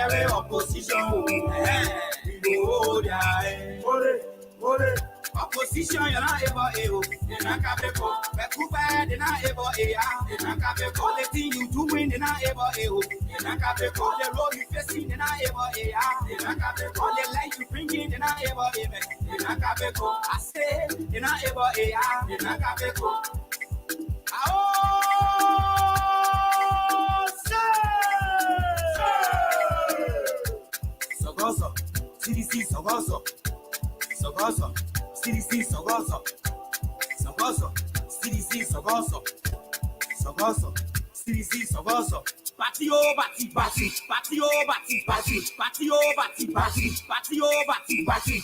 there opposition. We go there. Opposition, you're not able to. You're not capable. You're not able to. You're not capable. The thing you doing, you're not able to. You're not capable. The road you facing, you're not able to. You're not capable. The life you bringing, you're not able to. You're not capable. I say, you're not able to. You're not capable. Oh, Sogoso, CDC, Sogoso, Sogoso. CDC Sogoso, Sogoso, CDC Sogoso, Sogoso, CDC Sogoso. Patio, bati, bati, patio, bati, bati, patio, bati, bati, patio, bati, bati.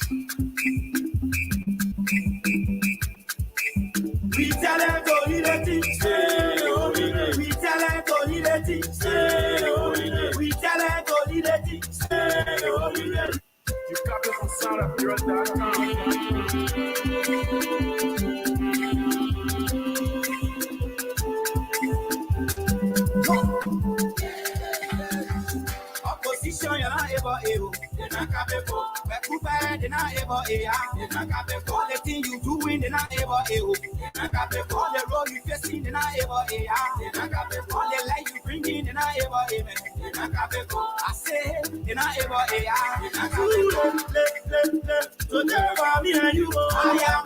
We tell them to lead it, we tell them to lead it, we tell them to lead it. You got this on SoundOfHeroes.com. Opposition, you're not able to. You're not capable. You're not able to. You're not capable. The thing you doing, you're not able to. You're not capable. The road you facing, you're not able to. You're not capable. The life you bringing, you're not able to. You're not capable. I say, you're not able to. You're not capable. So never me and you. I am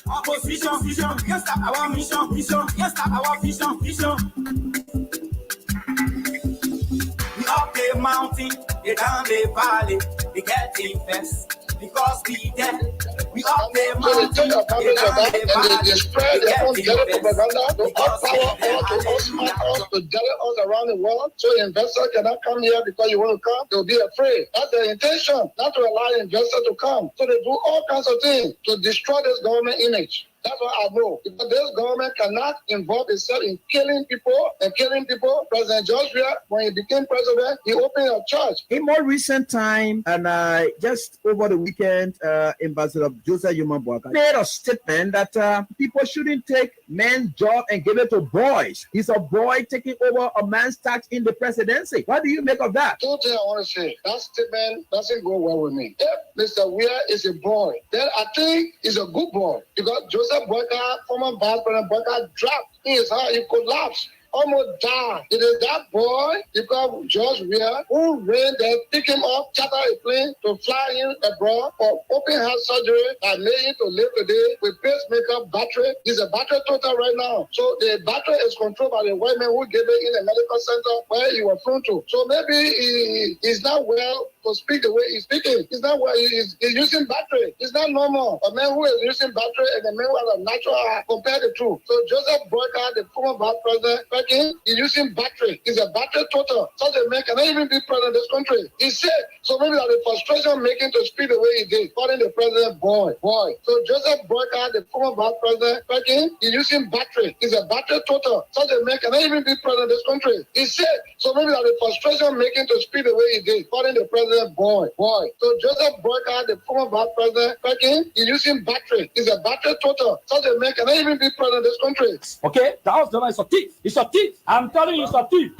Opposition, vision, yes, that our mission, vision, yes, that our vision. We up the mountain, they down the valley, they getting first. Because we dead, we up the mountain, they down the valley, they spread their own ghetto propaganda to outpower all to outsmart us, to gather us around the world, so investors cannot come here because you want to come. They'll be afraid. That's their intention, not to allow investors to come. So they do all kinds of things to destroy this government image. That's what I know. Because this government cannot involve itself in killing people. President George Weah, when he became president, he opened a church. In more recent time, and just over the weekend, Ambassador Joseph Yuma Boakai made a statement that people shouldn't take men's job and give it to boys. He's a boy taking over a man's tax in the presidency. What do you make of that? Two things I want to say. That statement doesn't go well with me. If Mr. Weah is a boy, then I think he's a good boy. Because Joseph Boakai, former Vice President Boakai, dropped in his heart, he collapsed. Almost died. It is that boy, because George Weah, who ran there, pick him up, charter a plane to fly him abroad for open heart surgery and made him to live today with pacemaker battery. He's a battery total right now. So the battery is controlled by the white man who gave it in a medical center where he was flown to. So maybe he's not well to speak the way he's speaking. He's not well. He's using battery. It's not normal. A man who is using battery and a man who has a natural heart, compare the two. So Joseph Boakai, the former vice president, he's using battery. He's a battery total. Such a man cannot even be president of this country. He's sick. So maybe that the frustration making to speak the way he did, calling the president boy. So Joseph Boakai, the former vice president, he's using battery. He's a battery total. Such a man cannot even be president of this country. He's sick. So maybe that the frustration making to speak the way he did, calling the president boy. So Joseph Boakai, the former vice president, he's using battery. He's a battery total. Such a man cannot even be president of this country. Okay, that was the nice thief. It's a thief. I'm telling you, it's a thief.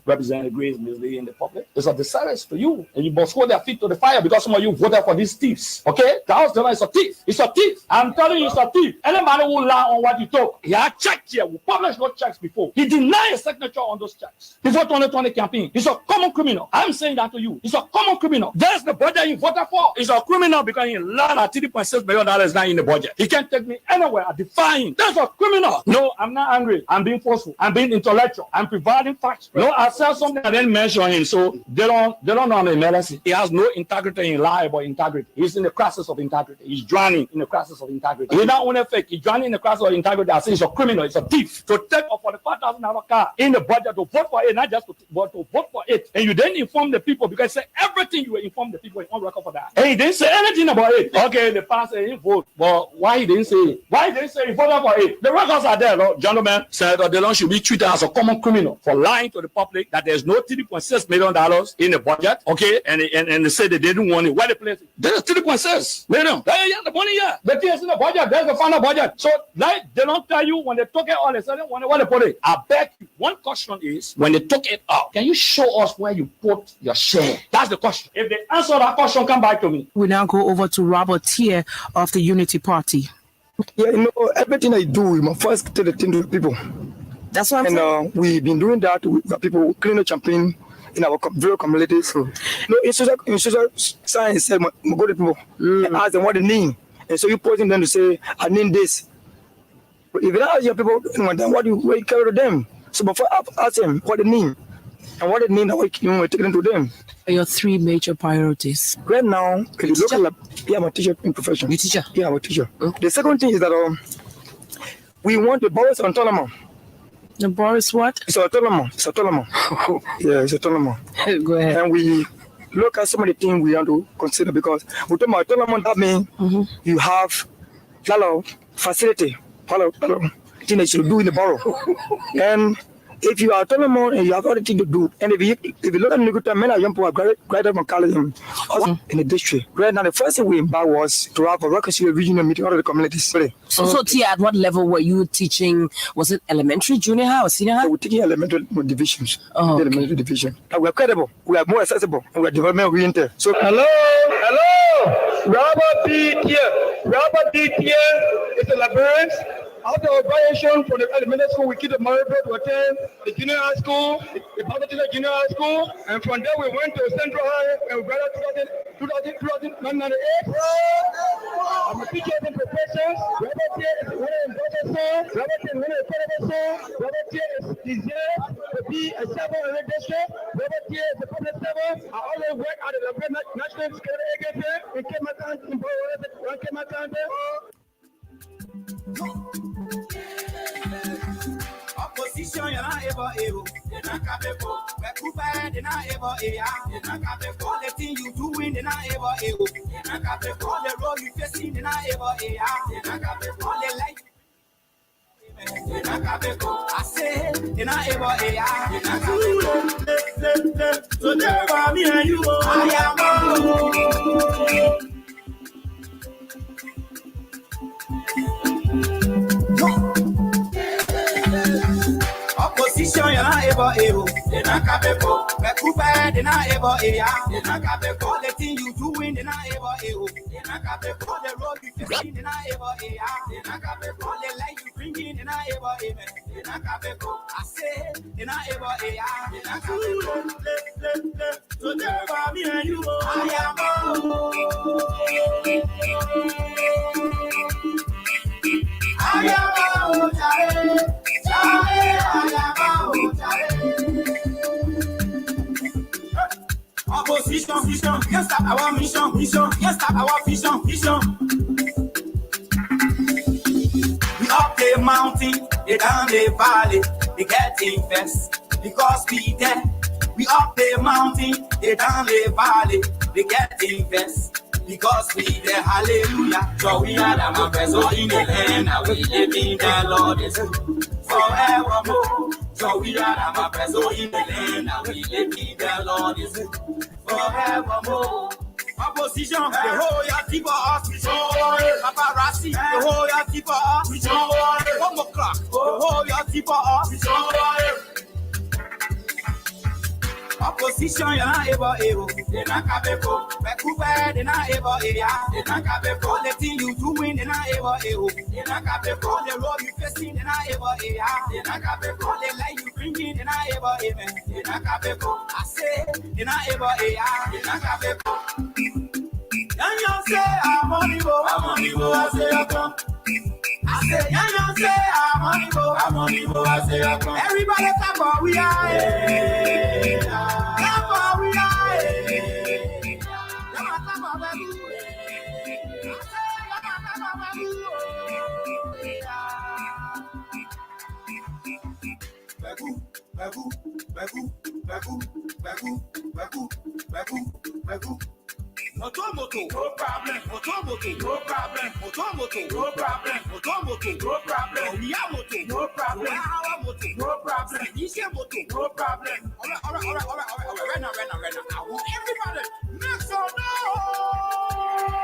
Representative Grace misleading the public. It's a disservice to you, and you must hold their feet to the fire because some of you voted for these thieves. Okay, that was the nice thief. It's a thief. I'm telling you, it's a thief. Anybody who lie on what you talk, he had checked here. We published no checks before. He denied a signature on those checks before 2020 campaign. He's a common criminal. I'm saying that to you. He's a common criminal. There's the budget you voted for. He's a criminal because he lied at $3.6 million now in the budget. He can't take me anywhere. I defy him. That's a criminal. No, I'm not angry. I'm being forceful. I'm being intellectual. I'm providing facts. No, I said something I didn't mention him, so they don't know I'm a medicine. He has no integrity in lie about integrity. He's in the crisis of integrity. He's drowning in the crisis of integrity. He's not only fake. He's drowning in the crisis of integrity. I say he's a criminal. He's a thief. To take a $45,000 car in the budget to vote for it, not just to vote for it, and you didn't inform inform the people because he said everything you will inform the people on record for that. And he didn't say anything about it. Okay, the pastor he vote, but why he didn't say it? Why he didn't say he voted for it? The records are there, Lord. Gentlemen said that the Lord should be treated as a common criminal for lying to the public that there's no $3.6 million in the budget. Okay, and they said they didn't want it. Where the place? There's $3.6 million. The money here. The thing is in the budget. There's the final budget. So like they don't tell you when they took it all of a sudden when they put it. I beg you. One question is when they took it out, can you show us where you put your share? That's the question. If they answer that question, come back to me. We now go over to Robert Tier of the Unity Party. Yeah, everything I do, we must first tell the thing to the people. That's what I'm saying. We've been doing that with people cleaning the champagne in our various communities. So, in social science, we go to people and ask them what they name. And so you posing them to say, I name this. But if you ask your people, then what you carry to them? So before I ask them what they name, and what they name, that we take them to them. Your 3 major priorities. Right now, if you look at, I'm a teacher in profession. You teacher? Yeah, I'm a teacher. The second thing is that we want the boroughs autonomous. The boroughs what? It's autonomous. It's autonomous. Yeah, it's autonomous. Go ahead. And we look at some of the things we have to consider because we talk about autonomous. That means you have a lot of facility, a lot of things that you do in the borough. And if you are autonomous and you have other things to do, and if you look at Nukuta, many young people are graduated from college in the district. Right now, the first thing we embarked was to have a reconciliation regional meeting all of the communities. So Tia, at what level were you teaching? Was it elementary, junior high, or senior high? We're taking elementary divisions. Oh, okay. Elementary division. And we're credible, we are more accessible, and we're development oriented. So, hello, Robert D. here. Robert D. here is a librarian. After our graduation from the elementary school, we keep the Maribor to attend the junior high school, the Baptist Junior High School, and from there we went to Central High and we graduated 2098. I'm a teacher in professions. Robert here is one of the brothers. Robert is one of the brothers. Robert here is deserved to be a servant in the district. Robert here is a public servant. I always work at the National Security Agency in Kemakan, in Kemakan. Opposition, you're not able. You're not capable. You're not able. You're not capable. The thing you doing, you're not able. You're not capable. The role you facing, you're not able. You're not capable. The life. You're not capable. I say, you're not able. You're not capable. So never me and you. I am. Opposition, you're not able. You're not capable. You're not able. You're not capable. The thing you doing, you're not able. You're not capable. The road you facing, you're not able. You're not capable. The life you bringing, you're not able. You're not capable. I say, you're not able. You're not capable. So never me and you. I Opposition, vision, yes, stop our mission, yes, stop our vision. We up the mountain, they down the valley, they getting first because we there. We up the mountain, they down the valley, they getting first. Because we there, hallelujah. So we are the members in the land, and we live in the Lord is forevermore. So we are the members in the land, and we live in the Lord is forevermore. Opposition, the whole ya keep us, we show paparazzi, the whole ya keep us, we show 1 o'clock, the whole ya keep us, we show. Opposition, you're not able. You're not capable. You're not able. You're not capable. The thing you doing, you're not able. You're not capable. The road you facing, you're not able. You're not capable. The life you bringing, you're not able. You're not capable. I say, you're not able. You're not capable. And you say, I'm on the go. I say, I come. I say, and you say, I'm on the go. I say, I come. Everybody clap for we are. Clap for we are. Bagu. Motomoto, no problem. Motomoto, no problem. Motomoto, no problem. Motomoto, no problem. Miyamoto, no problem. Hawamoto, no problem. Nishiamoto, no problem. All right. Right now. I want everybody make some noise.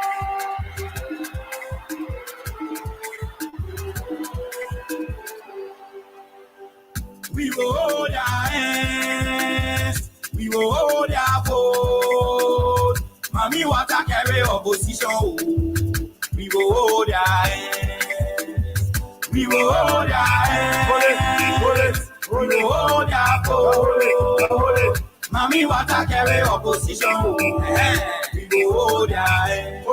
We will hold our hands. We will hold our vote. Mommy, what I carry opposition. We will hold our hands. We will hold our hands. We will hold our vote. Mommy, what I carry opposition. We will hold our hands.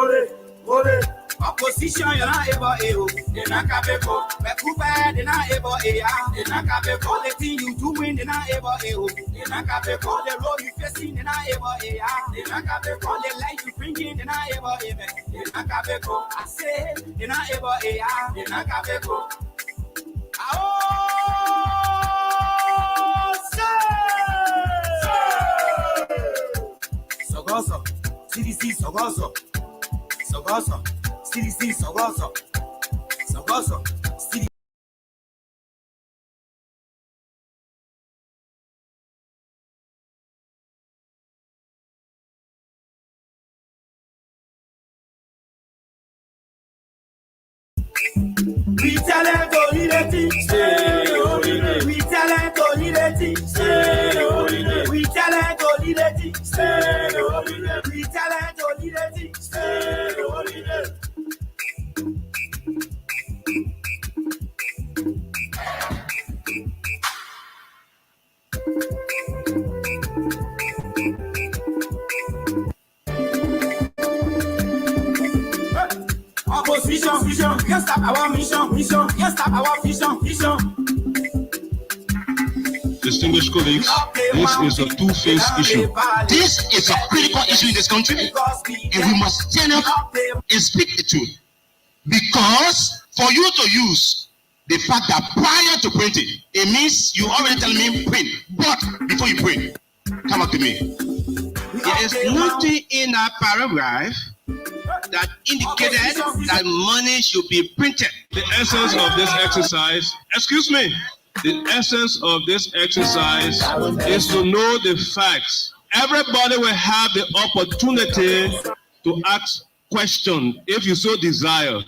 Opposition, you're not able to. They're not capable. But too bad, they're not able to. They're not capable. The thing you doing, they're not able to. They're not capable. The road you facing, they're not able to. They're not capable. The life you bringing, they're not able to. They're not capable. I say, they're not able to. They're not capable. Oh, say! Sogoso. CDC, Sogoso. CDC, Sogoso. CDC. We tell them to lead the team. We tell them to lead the team. We tell them to lead the team. We tell them to lead the team. Opposition, can't stop our mission, can't stop our vision. Distinguished colleagues, this is a two-faced issue. This is a critical issue in this country, and we must stand up and speak the truth. Because for you to use the fact that prior to printing, it means you already tell me print, but before you print, come up to me. There is nothing in that paragraph that indicated that money should be printed. The essence of this exercise, the essence of this exercise is to know the facts. Everybody will have the opportunity to ask questions if you so desire.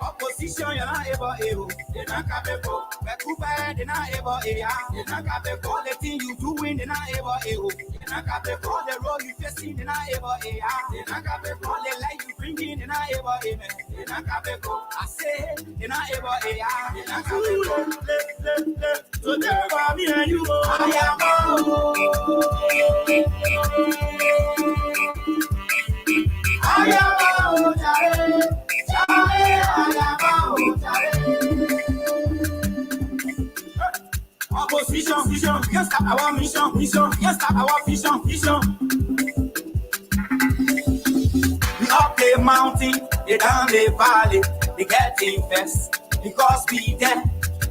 Opposition, you're not able to. They're not capable. But too bad, they're not able to. They're not capable. The thing you doing, they're not able to. They're not capable. The road you facing, they're not able to. They're not capable. The life you bringing, they're not able to. They're not capable. I say, they're not able to. They're not capable. So therefore, me and you, I am Opposition, can't stop our mission, can't stop our vision. We up the mountain, they down the valley, they getting first because we there.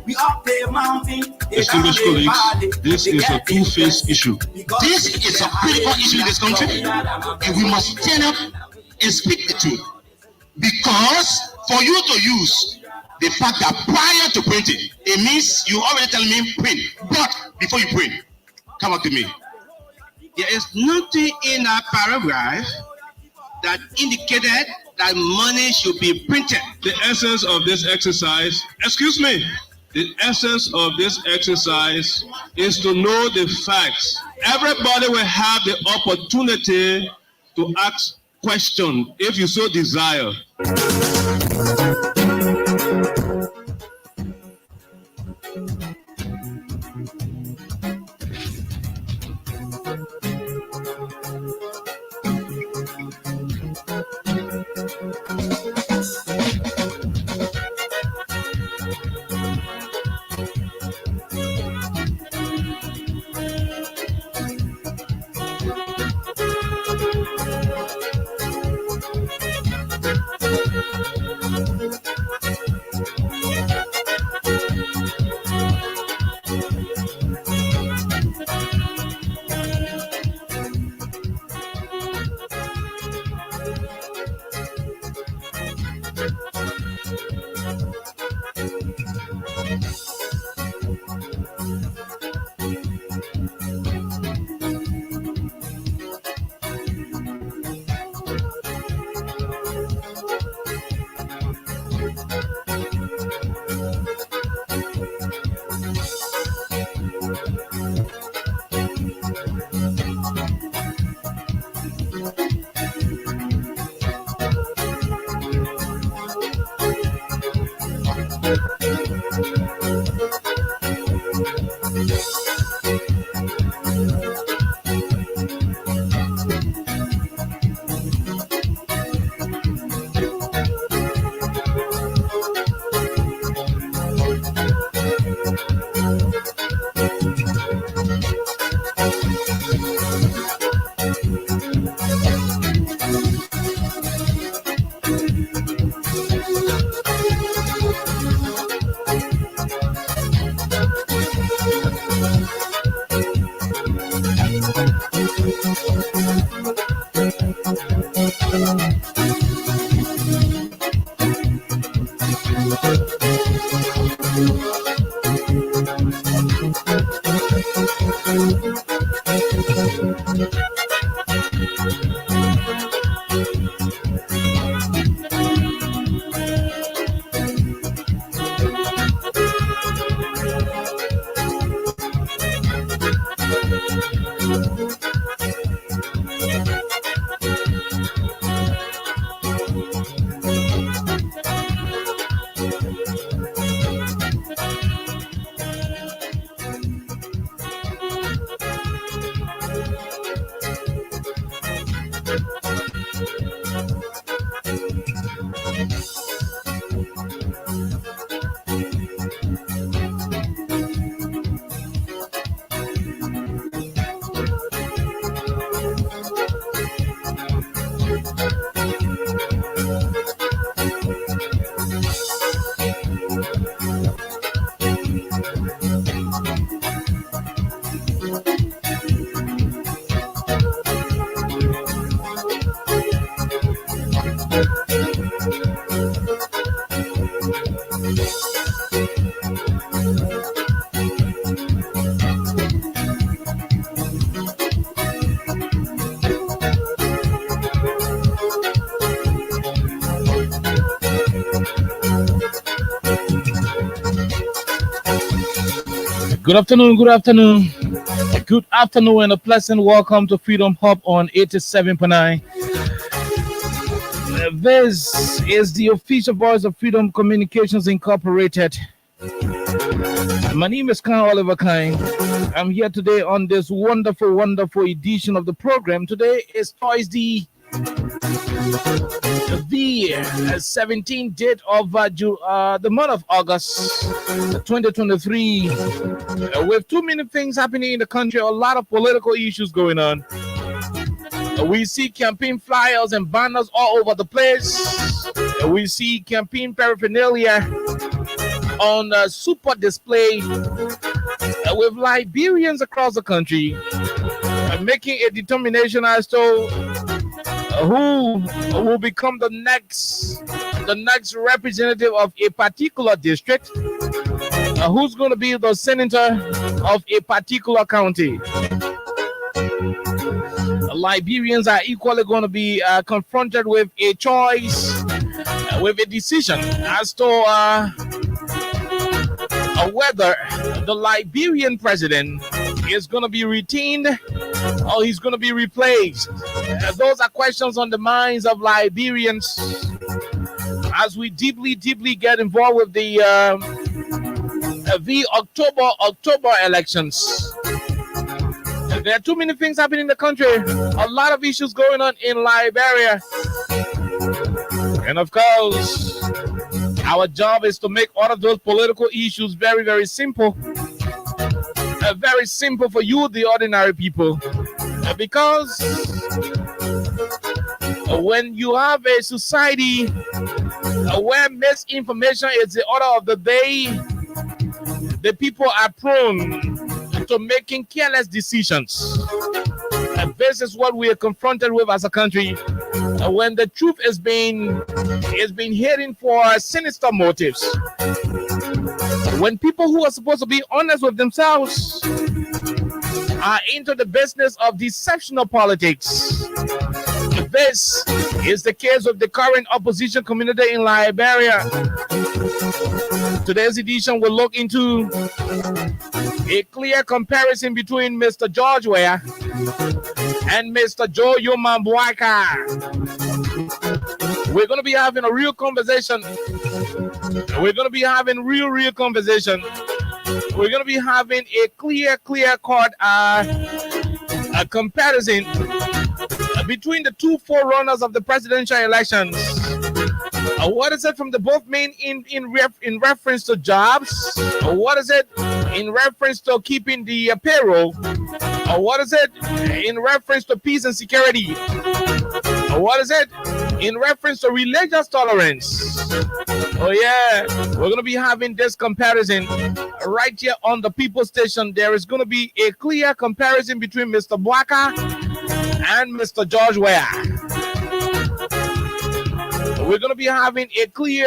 We up the mountain, they down Distinguished the colleagues, valley. this is a two-faced issue. This is a critical issue in this country, and we must stand up and speak the truth. Because for you to use the fact that prior to printing, it means you already tell me print, but before you print, come up to me. There is nothing in that paragraph that indicated that money should be printed. The essence of this exercise, the essence of this exercise is to know the facts. Everybody will have the opportunity to ask questions if you so desire. Good afternoon, and a pleasant welcome to Freedom Hub on 87.9. This is the official voice of Freedom Communications Incorporated. My name is Khan Oliver Kine. I'm here today on this wonderful edition of the program. Today is Thursday, the 17th date of the month of August 2023. With too many things happening in the country, a lot of political issues going on. We see campaign flyers and banners all over the place. We see campaign paraphernalia on super display with Liberians across the country making a determination as to who will become the next representative of a particular district, who's going to be the senator of a particular county. Liberians are equally going to be confronted with a choice, with a decision as to whether the Liberian president is going to be retained or he's going to be replaced. Those are questions on the minds of Liberians as we deeply get involved with the October elections. There are too many things happening in the country. A lot of issues going on in Liberia. And of course, our job is to make all of those political issues very, very simple. Very simple for you, the ordinary people. Because when you have a society Where misinformation is the order of the day, the people are prone to making careless decisions. And this is what we are confronted with as a country. When the truth is being hidden for sinister motives. When people who are supposed to be honest with themselves are into the business of deceptional politics. This is the case of the current opposition community in Liberia. Today's edition will look into a clear comparison between Mr. George Weah and Mr. Joe Yuma Boakai. We're going to be having a real conversation. We're going to be having real conversation. We're going to be having a clear-cut a comparison between the two forerunners of the presidential elections. What is it from the both men in reference to jobs? What is it in reference to keeping the payroll? What is it in reference to peace and security? What is it in reference to religious tolerance? Oh yeah, we're going to be having this comparison right here on the People Station. There is going to be a clear comparison between Mr. Boakai and Mr. George Weah. We're going to be having a clear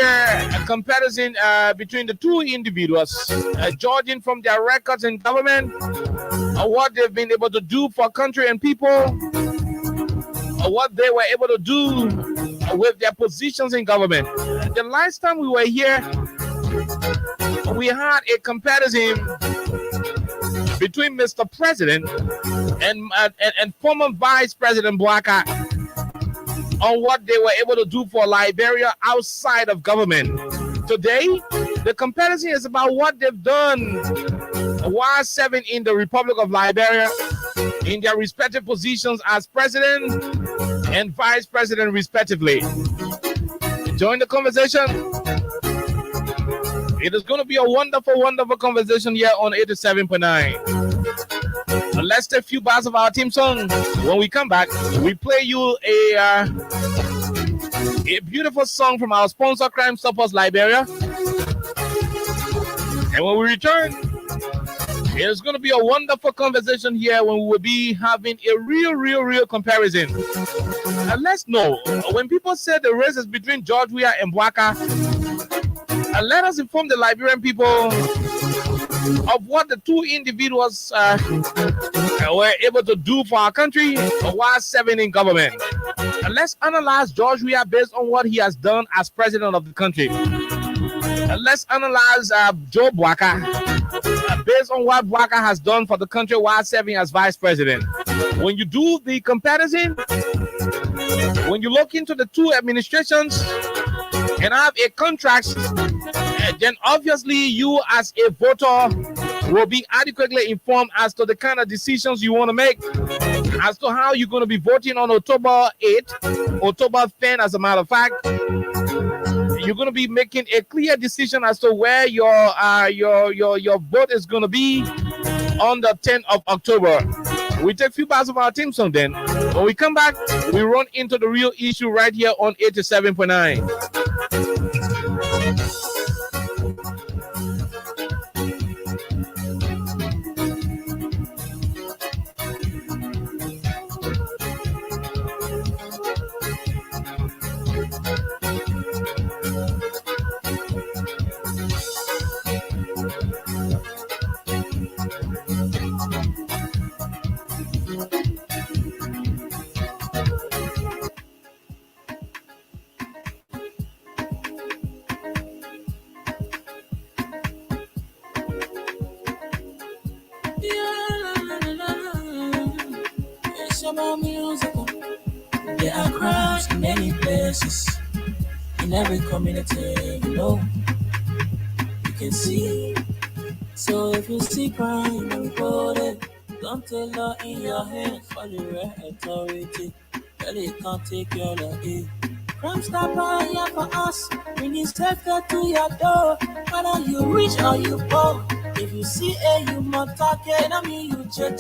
comparison between the two individuals, judging from their records in government, what they've been able to do for country and people, what they were able to do with their positions in government. The last time we were here, we had a comparison between Mr. President and former Vice President Boakai on what they were able to do for Liberia outside of government. Today, the comparison is about what they've done while serving in the Republic of Liberia in their respective positions as president and vice president respectively. Join the conversation. It is going to be a wonderful conversation here on 87.9. Let's take a few bars of our theme song. When we come back, we play you a beautiful song from our sponsor, Crime Stoppers Liberia. And when we return, it is going to be a wonderful conversation here when we will be having a real comparison. And let's know, when people say the race is between George Weah and Boakai, and let us inform the Liberian people of what the two individuals were able to do for our country while serving in government. And let's analyze George Weah based on what he has done as president of the country. And let's analyze Joe Boakai based on what Boakai has done for the country while serving as vice president. When you do the comparison, when you look into the two administrations and have a contrast, then obviously you as a voter will be adequately informed as to the kind of decisions you want to make, as to how you're going to be voting on October 8th, October 10th, as a matter of fact. You're going to be making a clear decision as to where your vote is going to be on the 10th of October. We take a few bars of our team song then. When we come back, we run into the real issue right here on 87.9. There are crimes in many places, in every community, you can see. So if you see crime, report it. Don't take law in your hands for the right authority. Really can't take your law in. Crime stopper here for us, bringing safety to your door. Whether you rich or you poor, if you see a human talking, I mean you check.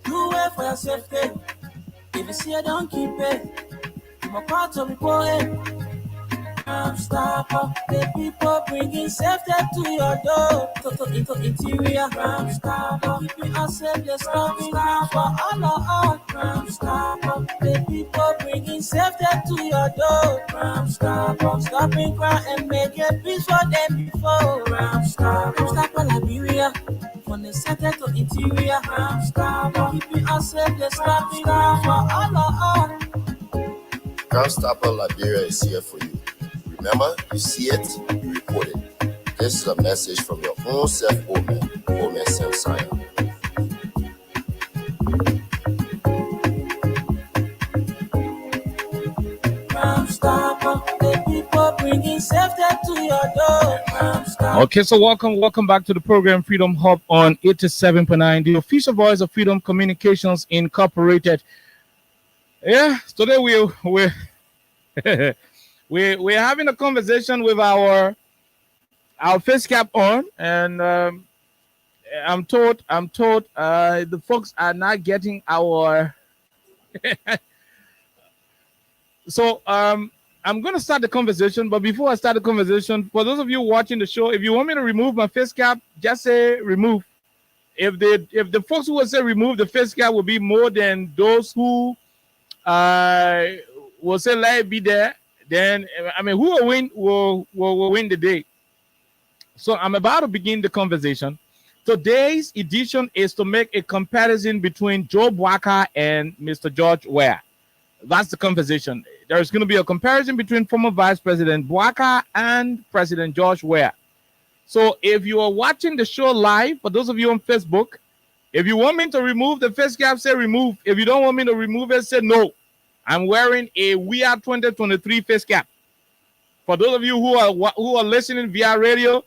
Do it for your safety. If you see a don't keep it, I'm a part of report it. Crime Stopper, the people bringing safety to your door. Into interior. Crime Stopper, keeping us safe, the stopping for all. Crime Stopper, the people bringing safety to your door. Crime Stopper, stopping crime and making peace for them before. Crime Stopper, Liberia. From the center to interior. Crime Stopper, keeping us safe, the stopping for all. Crime Stopper Liberia is here for you. Remember, you see it, you report it. This is a message from your own self, Omen Samsaya. Crime Stopper, the people bringing safety to your door. Crime Stopper. Okay, so welcome back to the program Freedom Hub on 87.9, the official voice of Freedom Communications Incorporated. Yeah, today we're having a conversation with our face cap on, and I'm told the folks are not getting our. So I'm going to start the conversation, but before I start the conversation, for those of you watching the show, if you want me to remove my face cap, just say remove. If the folks who will say remove the face cap will be more than those who will say let it be there, then I mean, who will win will win the day. So I'm about to begin the conversation. Today's edition is to make a comparison between Joe Boakai and Mr. George Weah. That's the conversation. There's going to be a comparison between former Vice President Boakai and President George Weah. So if you are watching the show live, for those of you on Facebook, if you want me to remove the face cap, say remove. If you don't want me to remove it, say no. I'm wearing a We Are 2023 face cap. For those of you who are listening via radio,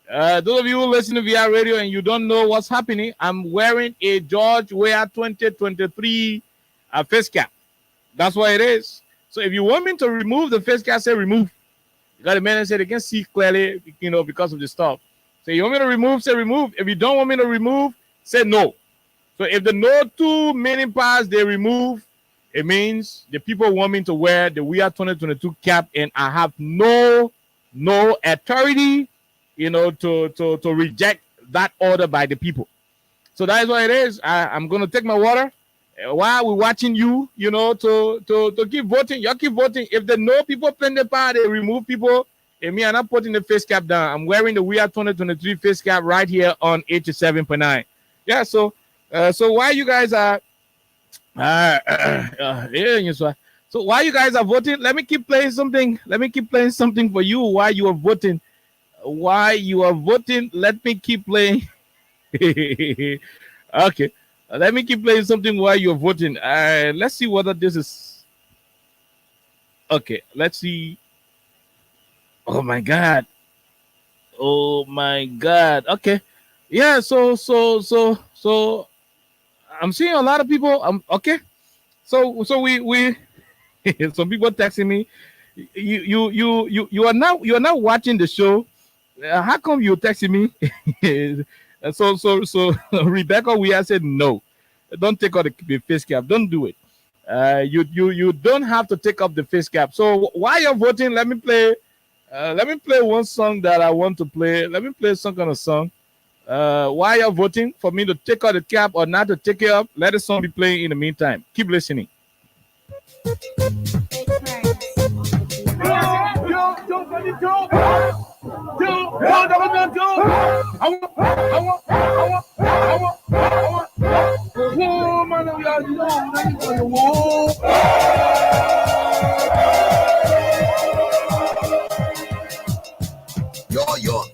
those of you who listen via radio and you don't know what's happening, I'm wearing a George Weah 2023 face cap. That's what it is. So if you want me to remove the face cap, say remove. You got a man that said they can see clearly, because of the stuff. So you want me to remove, say remove. If you don't want me to remove, say no. So if the no two meaning parts they remove, it means the people want me to wear the We Are 2022 cap, and I have no authority, to reject that order by the people. So that is what it is. I'm going to take my water while we're watching you, to keep voting. Y'all keep voting. If the no people play the part, they remove people. And me, I'm not putting the face cap down. I'm wearing the We Are 2023 face cap right here on 87.9. Yeah, so while you guys are so while you guys are voting, let me keep playing something. Let me keep playing something for you while you are voting. While you are voting, let me keep playing. Okay. Let me keep playing something while you're voting. Let's see whether this is okay. Let's see. Oh my God. Okay. Yeah. So I'm seeing a lot of people. Okay. So we some people texting me. You are now watching the show. How come you texting me? So Rebecca, we have said no. Don't take out the face cap. Don't do it. You don't have to take up the face cap. So while you're voting, let me play one song that I want to play. Let me play some kind of song. While you're voting for me to take out the cap or not to take it up, let the song be playing in the meantime. Keep listening.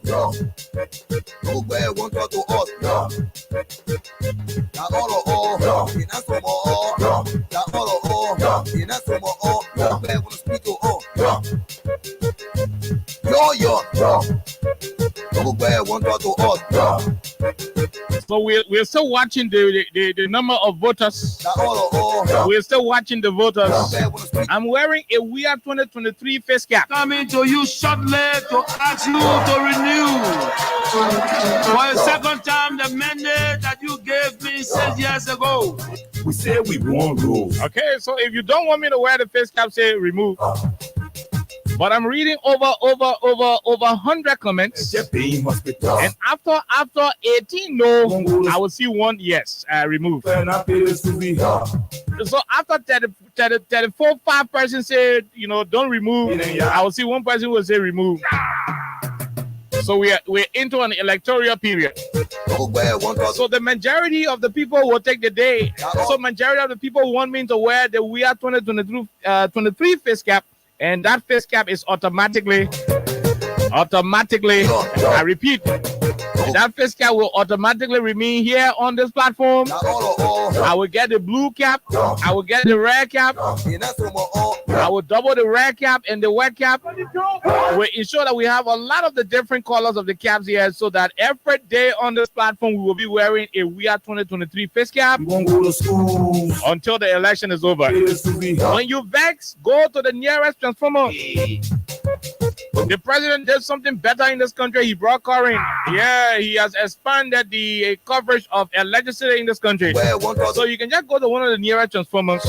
Yo. Nowhere won't go to us, yo. Now all, in us from all, now all, in us from all, nowhere will speak to all, yo. Nowhere won't go to us, yo. So we're still watching the number of voters. We're still watching the voters. I'm wearing a We Are 2023 face cap. Coming to you shortly to ask you to renew for a second time the mandate that you gave me 6 years ago. We said we want rules. Okay, so if you don't want me to wear the face cap, say remove. But I'm reading over 100 comments. And after 18 no, I will see one yes removed. So after 34, 5 persons said, don't remove, I will see one person who will say remove. So we're into an electoral period. So the majority of the people will take the day. So majority of the people want me to wear the We Are 2023 face cap, and that face cap is automatically. I repeat, that face cap will automatically remain here on this platform. I will get the blue cap. I will get the red cap. I will double the red cap and the white cap. We'll ensure that we have a lot of the different colors of the caps here, so that every day on this platform we will be wearing a We Are 2023 face cap until the election is over. When you vex, go to the nearest transformer. The president did something better in this country. He brought Corin. Yeah, he has expanded the coverage of a legislator in this country. So you can just go to one of the nearest transformers.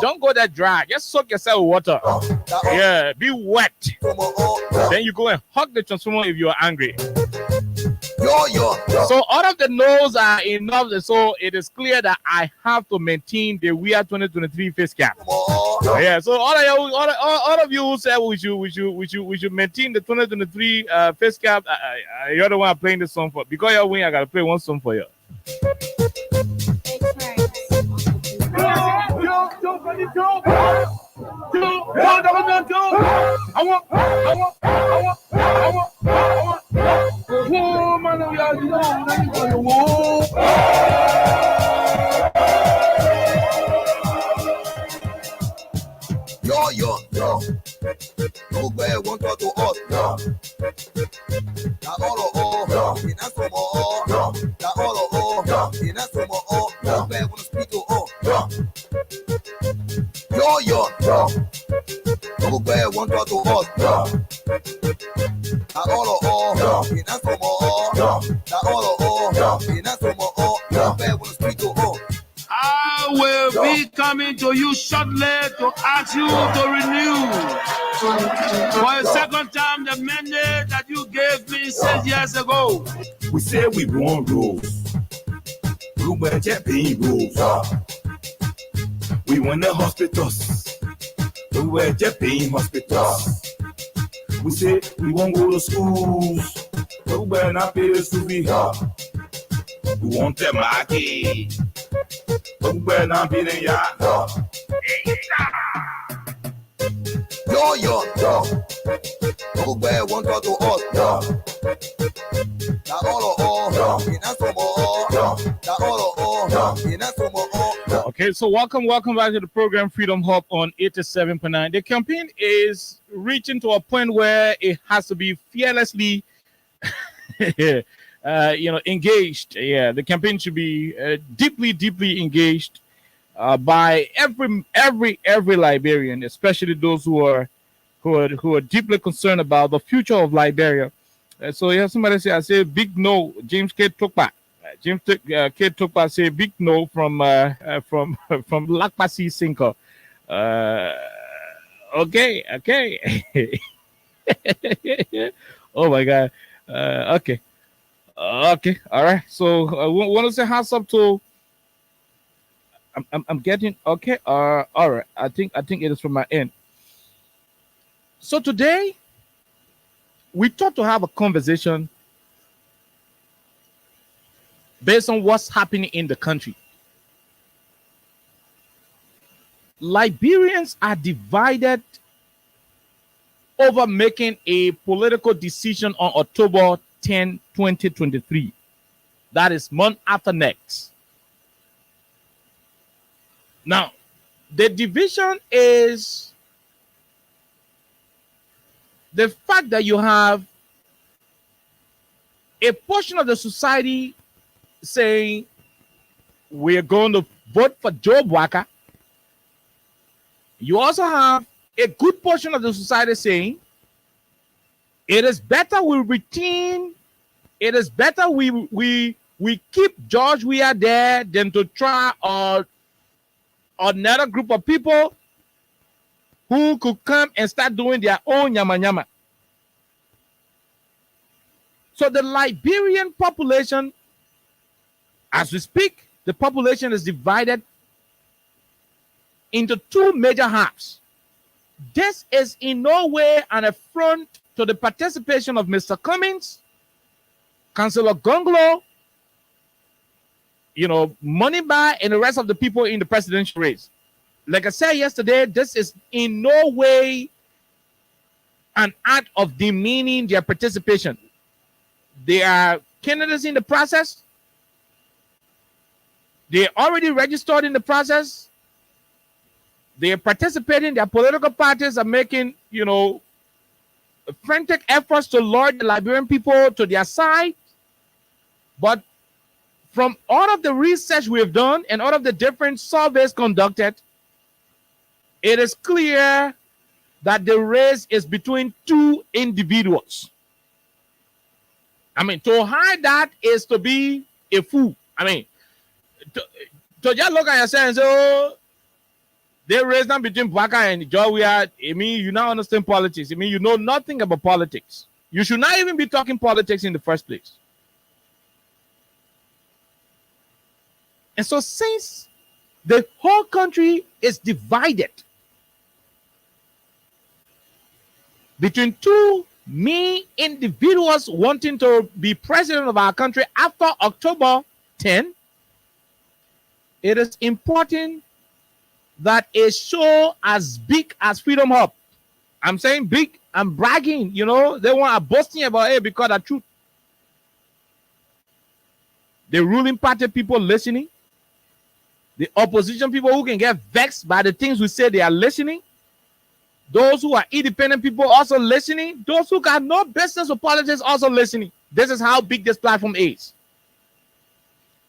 Don't go that dry. Just soak yourself with water. Yeah, be wet. Then you go and hug the transformer if you are angry. So all of the no's are enough, so it is clear that I have to maintain the We Are 2023 face cap. Yeah, so all of you who said we should maintain the 2023 face cap, you're the one I'm playing this song for. Because you're winning, I gotta play one song for you. Yo. No bear want to us. Na all in us from all. Na all in us from all. No bear want to speak to all. Yo. No bear want to us. Na all in us from all. Na all in us from all. No bear want to speak to all. I will be coming to you shortly to ask you to renew for a second time the mandate that you gave me 6 years ago. We said we want rules. We were Japan rules. We want the hospitals. We were Japan hospitals. We said we won't go to schools. We were not pay the school fee. We want the market. We're not beating ya. Yo. No bear want to us. Na all in us from all. Na all in us from all. Okay, so welcome back to the program Freedom Hub on 87.9. The campaign is reaching to a point where it has to be fearlessly engaged. Yeah, the campaign should be deeply engaged by every Liberian, especially those who are deeply concerned about the future of Liberia. So yeah, somebody say, I say big no. James K. Tukpa. James K. Tukpa say big no from Lakpasi Sinker. Okay. Oh my God. Okay. All right. So want to say hands up to. I'm getting okay. All right. I think it is from my end. So today, we thought to have a conversation based on what's happening in the country. Liberians are divided over making a political decision on October 10, 2023. That is month after next. Now, the division is the fact that you have a portion of the society saying we're going to vote for Joe Bwaka. You also have a good portion of the society saying it is better we retain, it is better we keep George Weah there than to try another group of people who could come and start doing their own yama yama. So the Liberian population, as we speak, the population is divided into two major halves. This is in no way an affront to the participation of Mr. Cummings, Councillor Gonglo, Moneyba, and the rest of the people in the presidential race. Like I said yesterday, this is in no way an act of demeaning their participation. They are candidates in the process. They're already registered in the process. They're participating. Their political parties are making, frantic efforts to lure the Liberian people to their side. But from all of the research we've done and all of the different surveys conducted, it is clear that the race is between two individuals. To hide that is to be a fool. To just look at yourself and say, oh, they raised them between Baka and Jowiat. You now understand politics. You know nothing about politics. You should not even be talking politics in the first place. And so since the whole country is divided between two main individuals wanting to be president of our country after October 10, it is important that a show as big as Freedom Hub, I'm saying big, I'm bragging, they want boasting about it because of the truth. The ruling party people listening, the opposition people who can get vexed by the things we say, they are listening. Those who are independent people also listening. Those who got no business with politics also listening. This is how big this platform is.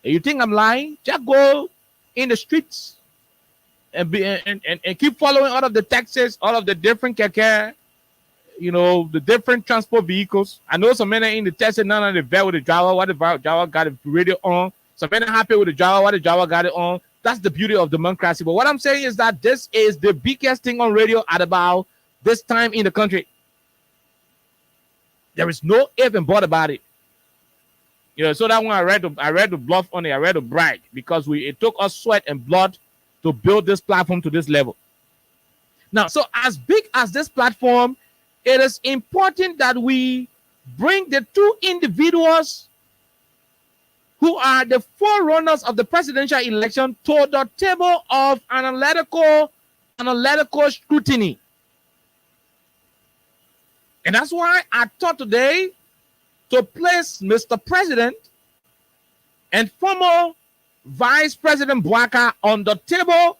And you think I'm lying? Just go in the streets and keep following all of the taxis, all of the different keke, the different transport vehicles. I know some men are in the taxi, none of the vet with the driver. What the driver got the radio on? Some men are happy with the driver. What the driver got it on? That's the beauty of democracy. But what I'm saying is that this is the biggest thing on radio at about this time in the country. There is no if and but about it. So that when I read the bluff on it, I read the brag because it took us sweat and blood to build this platform to this level. Now, so as big as this platform, it is important that we bring the two individuals who are the forerunners of the presidential election to the table of analytical scrutiny. And that's why I thought today to place Mr. President and former Vice President Bwaka on the table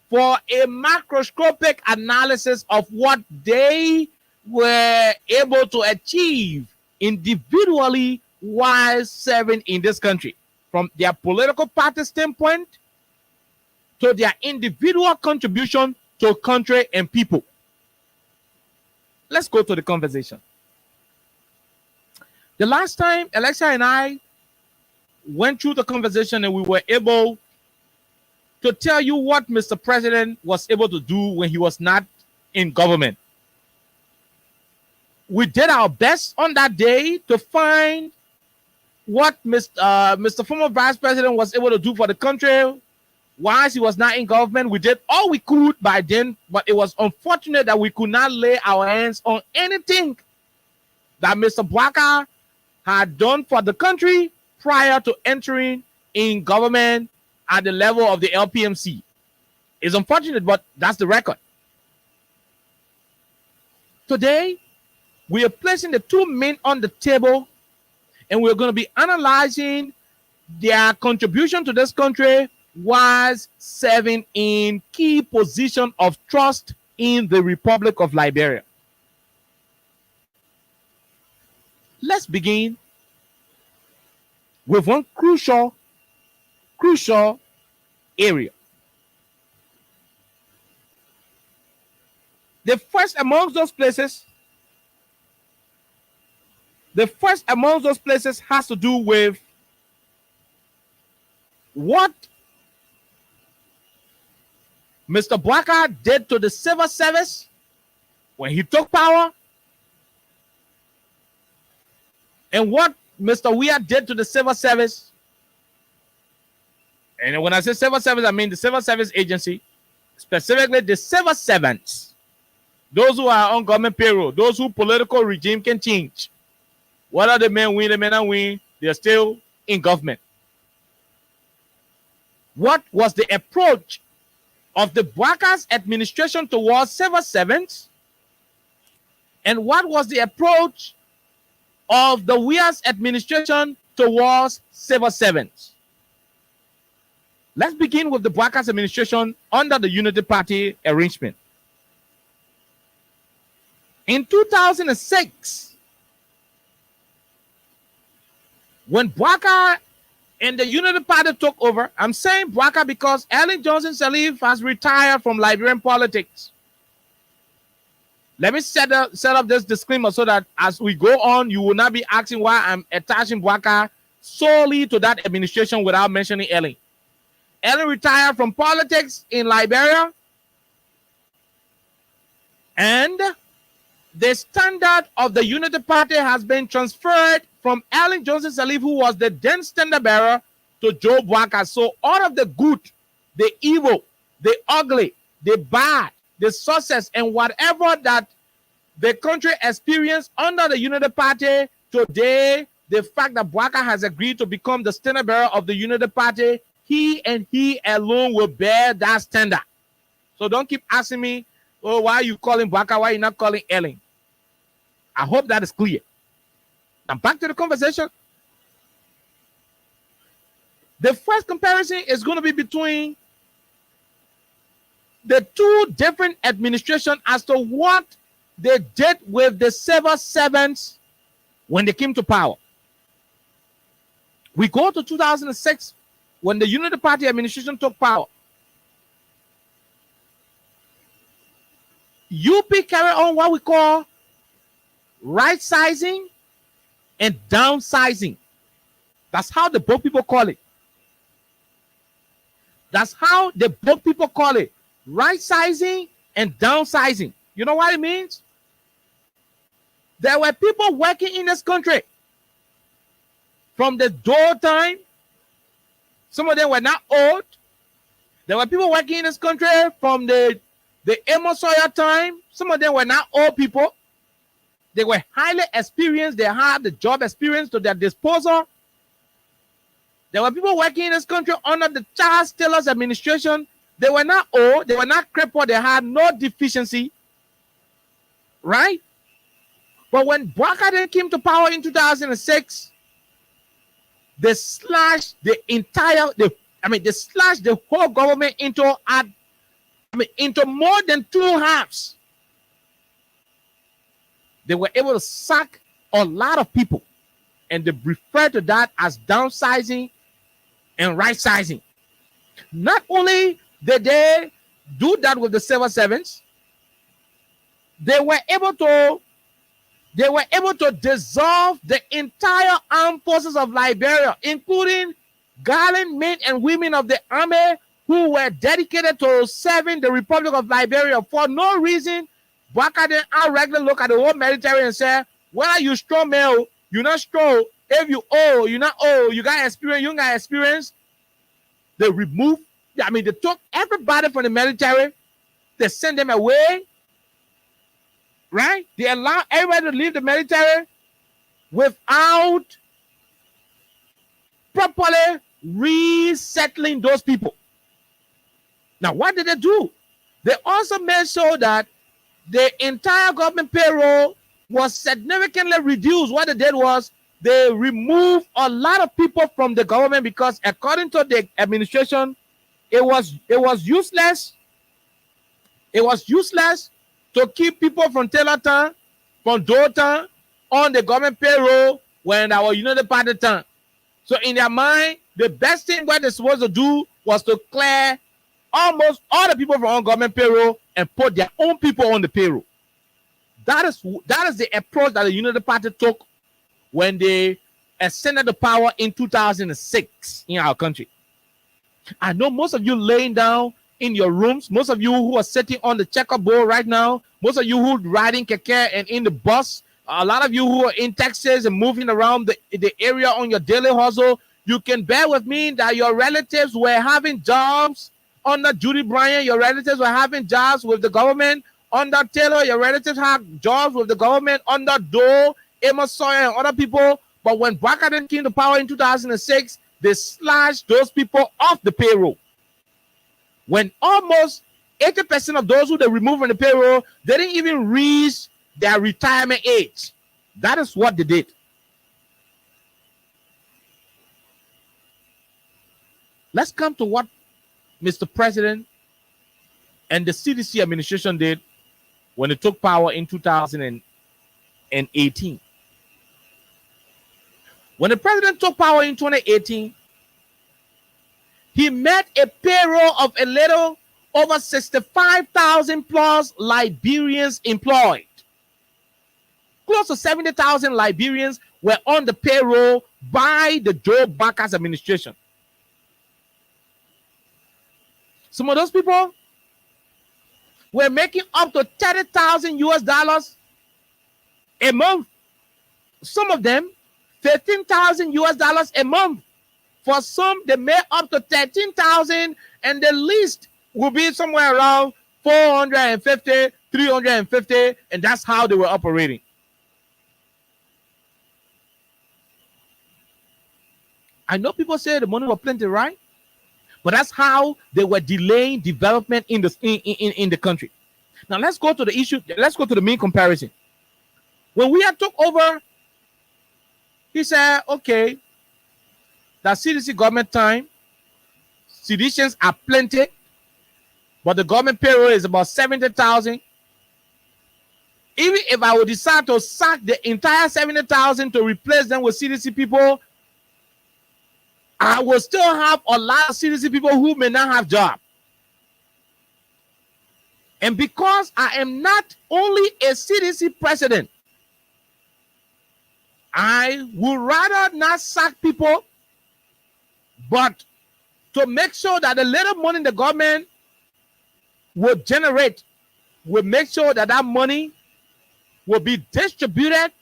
for a macroscopic analysis of what they were able to achieve individually while serving in this country, from their political party standpoint to their individual contribution to country and people. Let's go to the conversation. The last time Alexa and I went through the conversation and we were able to tell you what Mr. President was able to do when he was not in government. We did our best on that day to find what Mr. former Vice President was able to do for the country whilst he was not in government. We did all we could by then, but it was unfortunate that we could not lay our hands on anything that Mr. Bwaka had done for the country prior to entering in government at the level of the LPMC. It's unfortunate, but that's the record. Today, we are placing the two men on the table, and we're going to be analyzing their contribution to this country whilst serving in key position of trust in the Republic of Liberia. Let's begin with one crucial area. The first amongst those places has to do with what Mr. Bouaka did to the civil service when he took power, and what Mr. Weah did to the civil service. And when I say civil service, I mean the civil service agency, specifically the civil servants, those who are on government payroll, those who political regime can change. Whether the men win, the men not win, they're still in government. What was the approach of the Bouaka's administration towards civil servants? And what was the approach of the Weah's administration towards civil servants? Let's begin with the Bouaka's administration under the Unity Party arrangement. In 2006, when Bouaka and the Unity Party took over, I'm saying Bouaka because Ellen Johnson Sirleaf has retired from Liberian politics. Let me set up this disclaimer so that as we go on, you will not be asking why I'm attaching Bouaka solely to that administration without mentioning Ellen. Ellen retired from politics in Liberia, and the standard of the Unity Party has been transferred from Ellen Johnson Sirleaf, who was the then standard bearer, to Joe Bouaka. So all of the good, the evil, the ugly, the bad, the success, and whatever that the country experienced under the Unity Party today, the fact that Bouaka has agreed to become the standard bearer of the Unity Party, he and he alone will bear that standard. So don't keep asking me, oh, why are you calling Bouaka? Why are you not calling Ellen? I hope that is clear. Now back to the conversation. The first comparison is going to be between the two different administrations as to what they did with the civil servants when they came to power. We go to 2006 when the Unity Party administration took power. UP carried on what we call right-sizing and downsizing. That's how the book people call it. That's how the book people call it. Right-sizing and downsizing. You know what it means? There were people working in this country from the Dole time. Some of them were not old. There were people working in this country from the Amos Sawyer time. Some of them were not old people. They were highly experienced. They had the job experience to their disposal. There were people working in this country under the Charles Taylor's administration. They were not old. They were not crippled. They had no deficiency. Right? But when Bouaka then came to power in 2006, they slashed the whole government into more than two halves. They were able to sack a lot of people, and they refer to that as downsizing and right-sizing. Not only did they do that with the civil servants, they were able to dissolve the entire armed forces of Liberia, including gallant men and women of the army who were dedicated to serving the Republic of Liberia. For no reason, Bouaka then regularly look at the whole military and say, whether you strong male, you're not strong. If you old, you're not old. You got experience, you got experience. They removed, they took everybody from the military. They sent them away. Right? They allow everybody to leave the military without properly resettling those people. Now, what did they do? They also made sure that the entire government payroll was significantly reduced. What they did was they removed a lot of people from the government because, according to the administration, it was useless. It was useless to keep people from Taylortown, from Dothan, on the government payroll when our Unity Party time. So in their mind, the best thing what they're supposed to do was to clear almost all the people from on government payroll and put their own people on the payroll. That is the approach that the Unity Party took when they ascended the power in 2006 in our country. I know most of you laying down in your rooms, most of you who are sitting on the checkerboard right now, most of you who are riding keke and in the bus, a lot of you who are in Texas and moving around the area on your daily hustle, you can bear with me that your relatives were having jobs under Judy Bryant. Your relatives were having jobs with the government under Taylor. Your relatives had jobs with the government under Doe, Amos Sawyer, and other people. But when Biden came to power in 2006, they slashed those people off the payroll. When almost 80% of those who they removed from the payroll, they didn't even reach their retirement age. That is what they did. Let's come to what Mr. President and the CDC administration did when they took power in 2018. When the president took power in 2018, he made a payroll of a little over 65,000 plus Liberians employed. Close to 70,000 Liberians were on the payroll by the Joe Backus administration. Some of those people were making up to $30,000 a month. Some of them $15,000 a month. For some, they made up to $13,000, and the least will be somewhere around $450, $350, and that's how they were operating. I know people say the money was plenty, right? But that's how they were delaying development in the country. Now let's go to the issue. Let's go to the main comparison. When we had took over, he said, okay, that CDC government time, seditions are plenty, but the government payroll is about 70,000. Even if I would decide to sack the entire 70,000 to replace them with CDC people, I will still have a lot of CDC people who may not have jobs. And because I am not only a CDC president, I would rather not sack people, but to make sure that the little money the government will generate, will make sure that that money will be distributed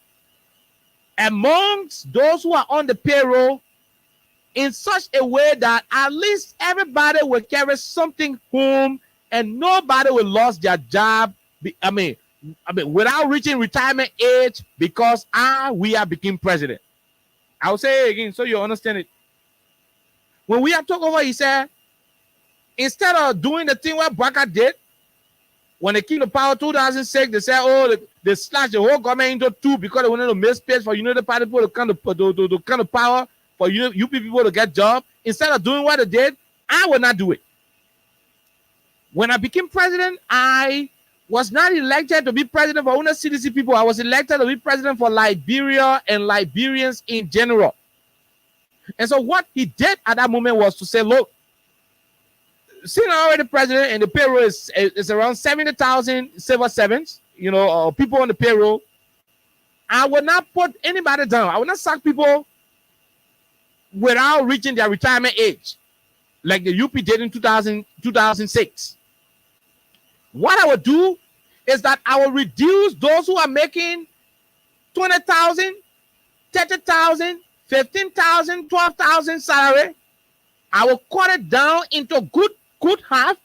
amongst those who are on the payroll in such a way that at least everybody will carry something home and nobody will lose their job. I mean, without reaching retirement age because we have become president. I'll say it again so you understand it. When we have took over, he said, instead of doing the thing what Baka did, when they came to power 2006, they said, oh, they slashed the whole government into two because they wanted to make space for United Party people to come to power, for UP people to get jobs. Instead of doing what they did, I will not do it. When I became president, I was not elected to be president for only CDC people. I was elected to be president for Liberia and Liberians in general. And so what he did at that moment was to say, look, since I'm already president and the payroll is around 70,000 civil servants, people on the payroll, I will not put anybody down. I will not sack people without reaching their retirement age, like the UP did in 2006. What I would do is that I will reduce those who are making 20,000, 30,000, 15,000, 12,000 salary. I will cut it down into good half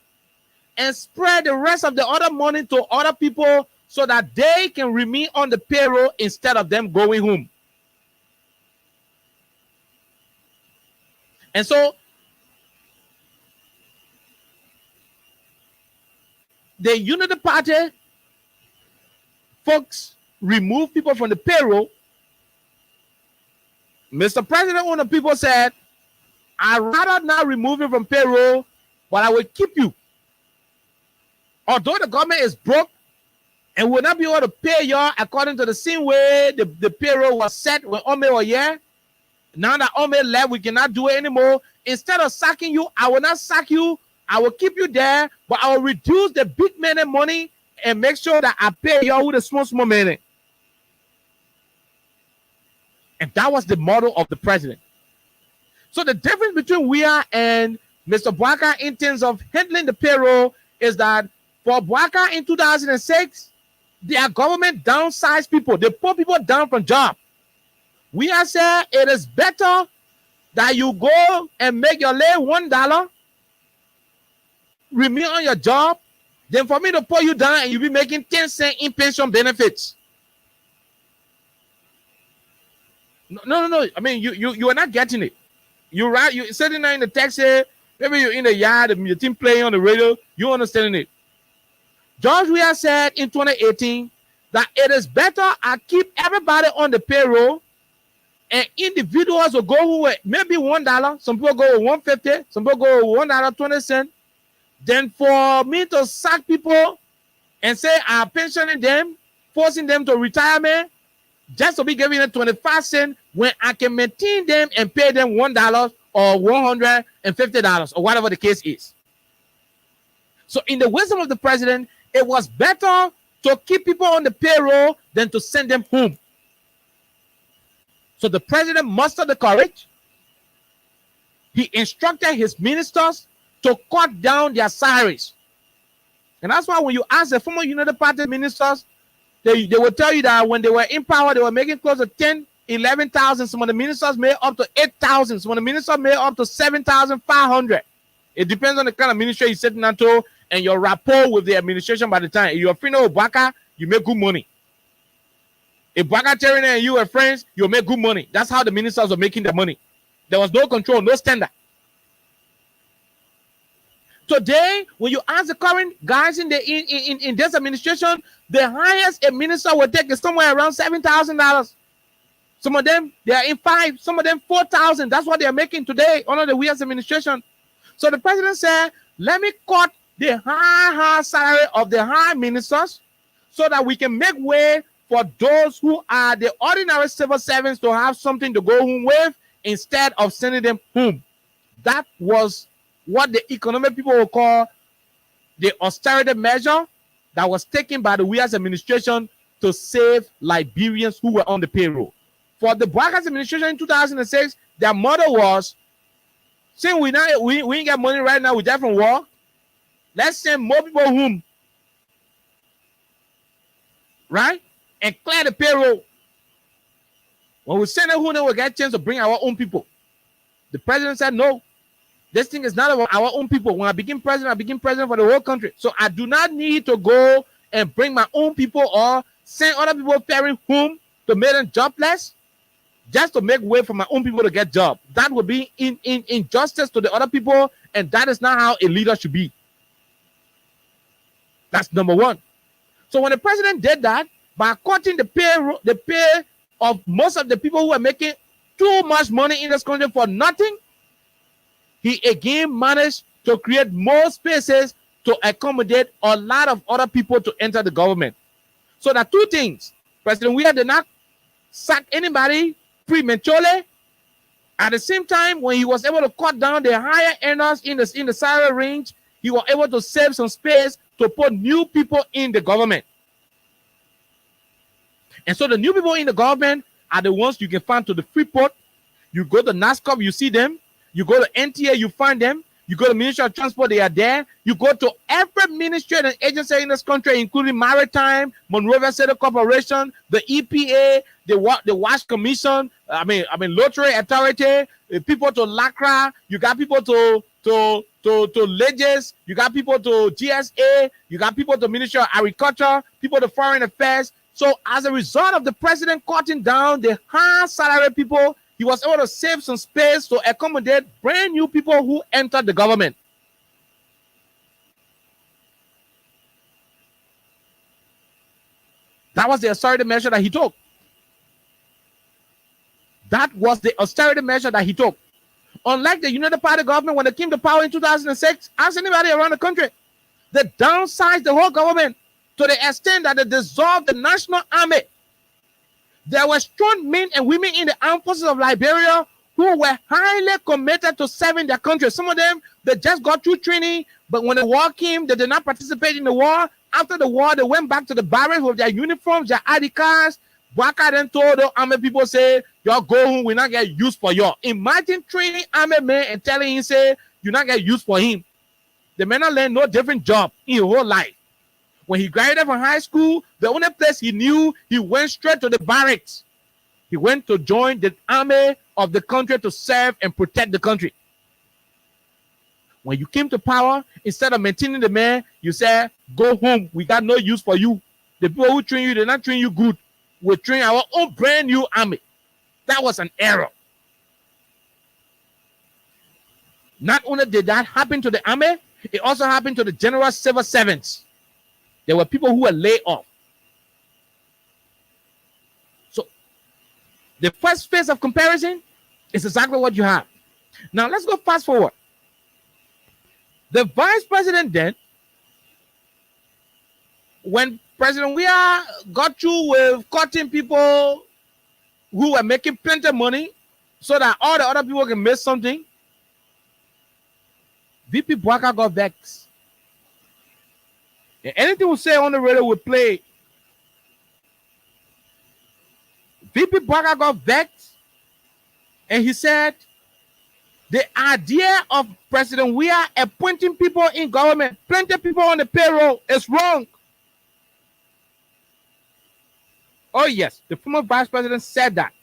and spread the rest of the other money to other people so that they can remain on the payroll instead of them going home. And so the Unity Party folks remove people from the payroll. Mr. President, one of the people said, I'd rather not remove you from payroll, but I will keep you. Although the government is broke and will not be able to pay you according to the same way the payroll was set when Ome was here. Now that Ome left, we cannot do it anymore. Instead of sacking you, I will not sack you. I will keep you there, but I will reduce the big money and make sure that I pay you with the small money. And that was the model of the president. So the difference between we and Mr. Bwaka in terms of handling the payroll is that for Bwaka in 2006, their government downsized people. They put people down from job. We are saying it is better that you go and make your lay $1, remain on your job, than for me to put you down and you be making 10 cents in pension benefits. No. I mean, you are not getting it. You're right. You're sitting there in the taxi. Maybe you're in the yard and your team playing on the radio. You understanding it. George Weah said in 2018 that it is better I keep everybody on the payroll and individuals will go with maybe $1. Some people go with $1.50. Some people go with $1.20. Then for me to sack people and say I'm pensioning them, forcing them to retirement, just to be giving them 25 cents when I can maintain them and pay them $1 or $150 or whatever the case is. So in the wisdom of the president, it was better to keep people on the payroll than to send them home. So the president mustered the courage. He instructed his ministers to cut down their salaries. And that's why when you ask the former United Party ministers, they will tell you that when they were in power, they were making close to 10, 11,000. Some of the ministers made up to 8,000. Some of the ministers made up to 7,500. It depends on the kind of ministry you're sitting onto and your rapport with the administration by the time. If you're a friend of Bwaka, you make good money. If Bwaka Terry and you were friends, you'll make good money. That's how the ministers were making their money. There was no control, no standard. Today, when you ask the current guys in this administration, the highest a minister will take is somewhere around $7,000. Some of them, they are in 5, some of them 4,000. That's what they are making today under the Weah's administration. So the president said, let me cut the high salary of the high ministers so that we can make way for those who are the ordinary civil servants to have something to go home with instead of sending them home. That was what the economic people will call the austerity measure that was taken by the Weah's administration to save Liberians who were on the payroll. For the Bwaka's administration in 2006, their model was, since we ain't got money right now, we're there from war, let's send more people home, right? And clear the payroll. When we send them home, then we'll get a chance to bring our own people. The president said, no, this thing is not about our own people. When I became president for the whole country. So I do not need to go and bring my own people or send other people faring home to make them jobless just to make way for my own people to get jobs. That would be injustice to the other people, and that is not how a leader should be. That's number one. So when the president did that, by cutting the pay of most of the people who are making too much money in this country for nothing, he again managed to create more spaces to accommodate a lot of other people to enter the government. So there are two things. President Weah did not sack anybody prematurely. At the same time, when he was able to cut down the higher earners in the salary range, he was able to save some space to put new people in the government. And so the new people in the government are the ones you can find to the Freeport. You go to NASCOP, you see them. You go to NTA, you find them. You go to Ministry of Transport, they are there. You go to every ministry and agency in this country, including Maritime, Monrovia City Corporation, the EPA, the WASH Commission, Lottery Authority, people to LACRA, you got people to Legis, you got people to GSA, you got people to Ministry of Agriculture, people to Foreign Affairs. So as a result of the president cutting down the high salary people, he was able to save some space to accommodate brand new people who entered the government. That was the austerity measure that he took. Unlike the United Party government, when they came to power in 2006, ask anybody around the country, they downsized the whole government to the extent that they dissolved the National Army. There were strong men and women in the armed forces of Liberia who were highly committed to serving their country. Some of them, they just got through training, but when the war came, they did not participate in the war. After the war, they went back to the barracks with their uniforms, their ID cards. Bwaka then told the army people, say, y'all go home, we not get used for y'all. Imagine training army men and telling him, say, you not get used for him. The man not learn no different job in his whole life. When he graduated from high school, the only place he knew, he went straight to the barracks. He went to join the army of the country to serve and protect the country. When you came to power, instead of maintaining the man, you said, go home. We got no use for you. The people who train you, they're not train you good. We train our own brand new army. That was an error. Not only did that happen to the army, it also happened to the general civil servants. There were people who were laid off. So the first phase of comparison is exactly what you have. Now let's go fast forward. The vice president then, when President Weah got through with cutting people who were making plenty of money so that all the other people can make something, VP Boakai got vexed. And anything we say on the radio will play. VP Boakai got vexed, and he said the idea of President Weah appointing people in government, plenty of people on the payroll, is wrong. Oh yes, the former vice president said that.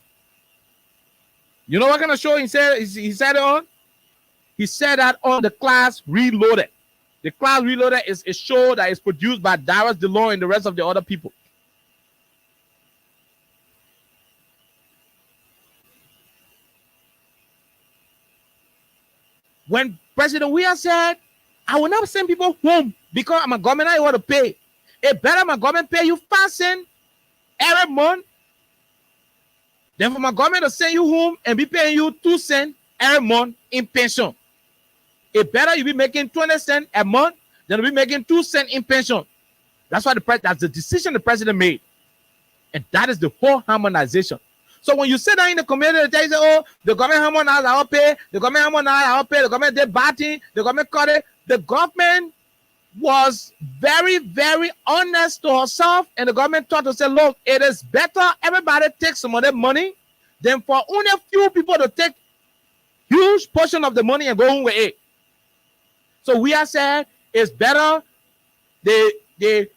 You know what kind of show he said it on? He said that on the Class Reloaded. The Class Reloaded is a show that is produced by Darius DeLore and the rest of the other people. When President Weah said, I will not send people home because my government I want to pay. It better my government pay you 5 cents every month than for my government to send you home and be paying you 2 cents every month in pension. It better you be making 20 cents a month than to be making 2 cents in pension. That's why that's the decision the president made. And that is the whole harmonization. So when you sit down in the community, they say, oh, the government harmonized our pay, the government harmonized our pay, the government did bad thing, the government cut it. The government was very, very honest to herself, and the government thought to say, look, it is better everybody takes some of that money than for only a few people to take huge portion of the money and go home with it. So we are saying it's better the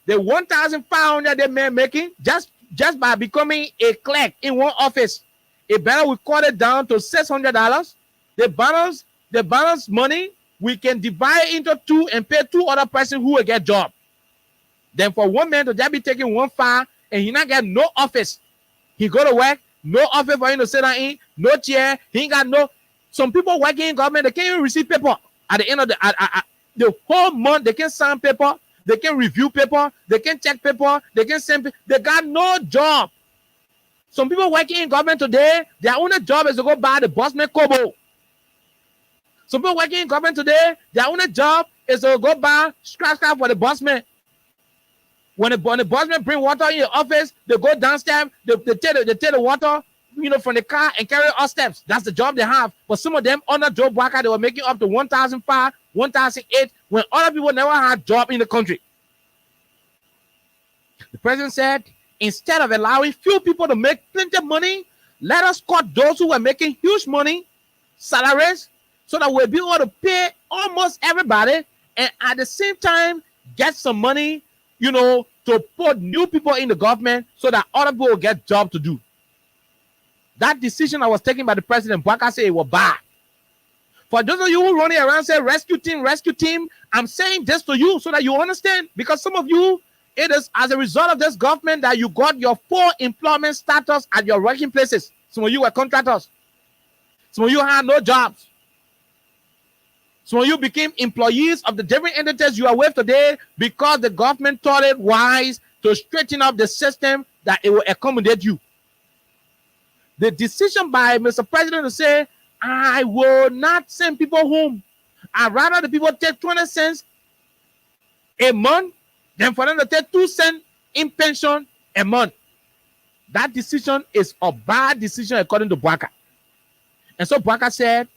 1,500 they may making just by becoming a clerk in one office. It better we cut it down to $600. The balance money we can divide into 2 and pay 2 other persons who will get job. Then for one man to just be taking 1 file and he not get no office. He go to work, no office for him to sit down in, no chair. He ain't got no. Some people working in government, they can't even receive paper at the end of the whole month. They can sign paper, they can review paper, they can check paper, they can send. They got no job. Some people working in government today, their only job is to go buy the Bossman Kobo. Some people working in government today, their only job is to go buy scratch card for the bossman. When the bossman bring water in your office, they go downstairs, they take the water, from the car and carry it up steps. That's the job they have. But some of them under Joe Boakai, they were making up to 1,005, 1,008, when other people never had job in the country. The president said, instead of allowing few people to make plenty of money, let us cut those who were making huge money, salaries, so that we'll be able to pay almost everybody and at the same time get some money, to put new people in the government so that other people will get job to do. That decision that was taken by the president, Boakai said it was bad. For those of you who running around say rescue team, I'm saying this to you so that you understand, because some of you, it is as a result of this government that you got your full employment status at your working places. Some of you were contractors. Some of you had no jobs. Some of you became employees of the different entities you are with today because the government thought it wise to straighten up the system that it will accommodate you. The decision by Mr. President to say, I will not send people home. I'd rather the people take 20 cents a month than for them to take 2 cents in pension a month. That decision is a bad decision according to Boakai. And so Boakai said,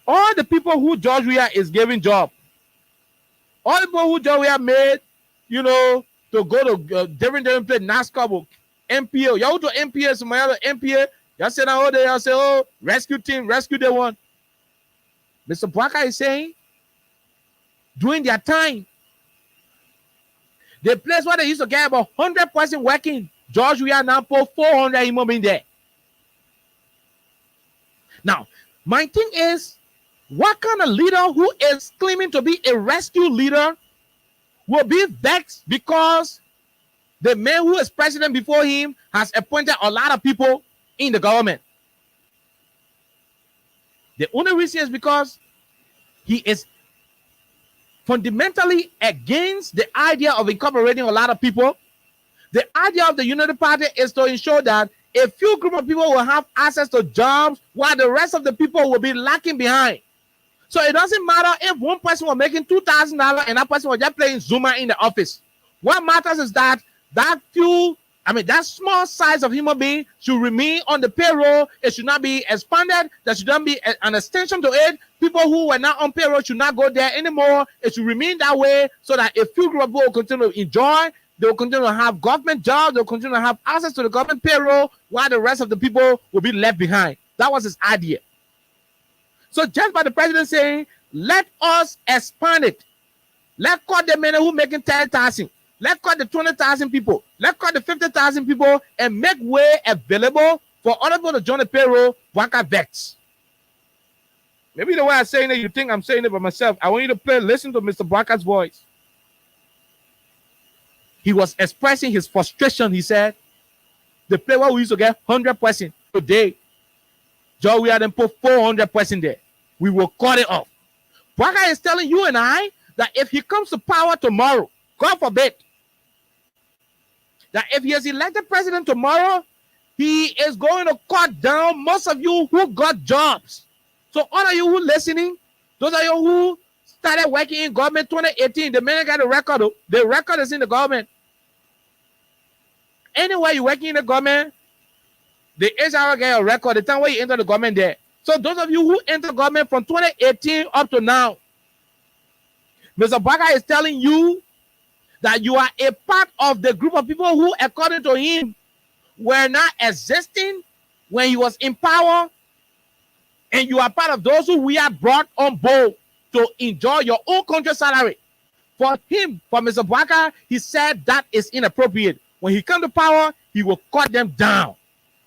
all the people who George Weah is giving job, all the people who George Weah made, to go to different places, NASCAR, MPA, y'all to MPA, some other MPA, y'all say, rescue team, rescue the one. Mr. Boakai is saying, during their time. The place where they used to get about 100 person working, George, we are now put 400 human beings there. Now, my thing is, what kind of leader who is claiming to be a rescue leader will be vexed because the man who is president before him has appointed a lot of people in the government? The only reason is because he is fundamentally against the idea of incorporating a lot of people. The idea of the Unity Party is to ensure that a few group of people will have access to jobs while the rest of the people will be lacking behind. So it doesn't matter if one person was making $2,000 and that person was just playing Zuma in the office. What matters is that that small size of human being should remain on the payroll. It should not be expanded. There should not be an extension to it. People who were not on payroll should not go there anymore. It should remain that way so that a few group of people will continue to enjoy. They will continue to have government jobs. They will continue to have access to the government payroll while the rest of the people will be left behind. That was his idea. So just by the president saying, let us expand it. Let's cut the men who are making 10,000. Let's cut the 20,000 people. Let's cut the 50,000 people and make way available for other people to join the payroll. Bwaka vex. Maybe the way I'm saying it, you think I'm saying it by myself. I want you to listen to Mr. Bwaka's voice. He was expressing his frustration. He said, the place where we used to get 100% today, Joe, we had them put 400% there. We will cut it off. Bwaka is telling you and I that if he comes to power tomorrow, God forbid, that if he is elected president tomorrow, he is going to cut down most of you who got jobs. So all of you who listening, those of you who started working in government 2018, the minute got the record is in the government. Anywhere you working in the government, the HR get a record, the time where you enter the government there. So those of you who enter government from 2018 up to now, Mr. Bwaka is telling you that you are a part of the group of people who, according to him, were not existing when he was in power, and you are part of those who we have brought on board to enjoy your own country salary. For him, for Mr. Bwaka, he said that is inappropriate. When he comes to power, he will cut them down.